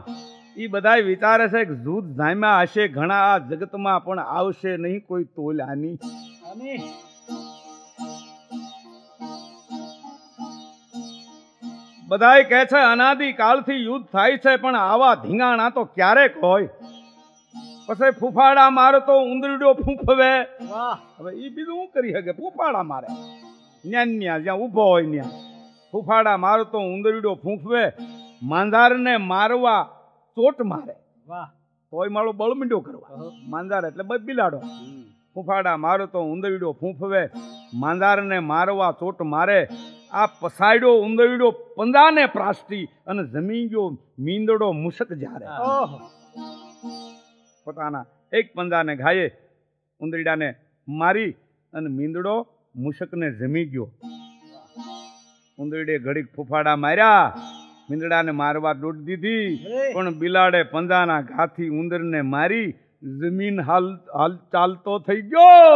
એ બધા વિચારે છે કે જૂથ જામ્યા હશે ઘણા આ જગતમાં પણ આવશે નહીં કોઈ તોલ આની બધાય કહે છે અનાદિ કાળથી યુદ્ધ થાય છે પણ આવા ધીંગાણા તો ક્યારેક હોય પછી ફૂફાડા મારે તો ઉંદરડો ફૂંફવે હવે એ બીજું શું કરી શકે ફૂફાડા મારે ન્યા જ્યાં ઊભો હોય ત્યાં ફૂફાડા મારે તો ઉંદરડો ફૂંફવે માંધારને મારવા ચોટ મારે તોય મારો બળમીંડો કરવા માંધાર એટલે બિલાડો ફૂફાડા મારે તો ઉંદરડો ફૂંફવે માંધારને મારવા ચોટ મારે આ પસાડ્યો ઉંદરડો પંદાને પ્રાષ્ટી અને જમી ગયો મીંદડો મુશક જારે પોતાના એક પંદાને ઘાયે ઉંદરડાને મારી અને મીંદડો મુશકને જમી ગયો ઉંદરડે ઘડીક ફૂફાડા માર્યા મીંદડાને મારવા દોડ દીધી પણ બિલાડે પંદાના ઘાથી ઉંદરને મારી જમીન હાલ ચાલતો થઈ ગયો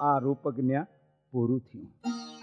આ રૂપક ન્યા પૂરું થયું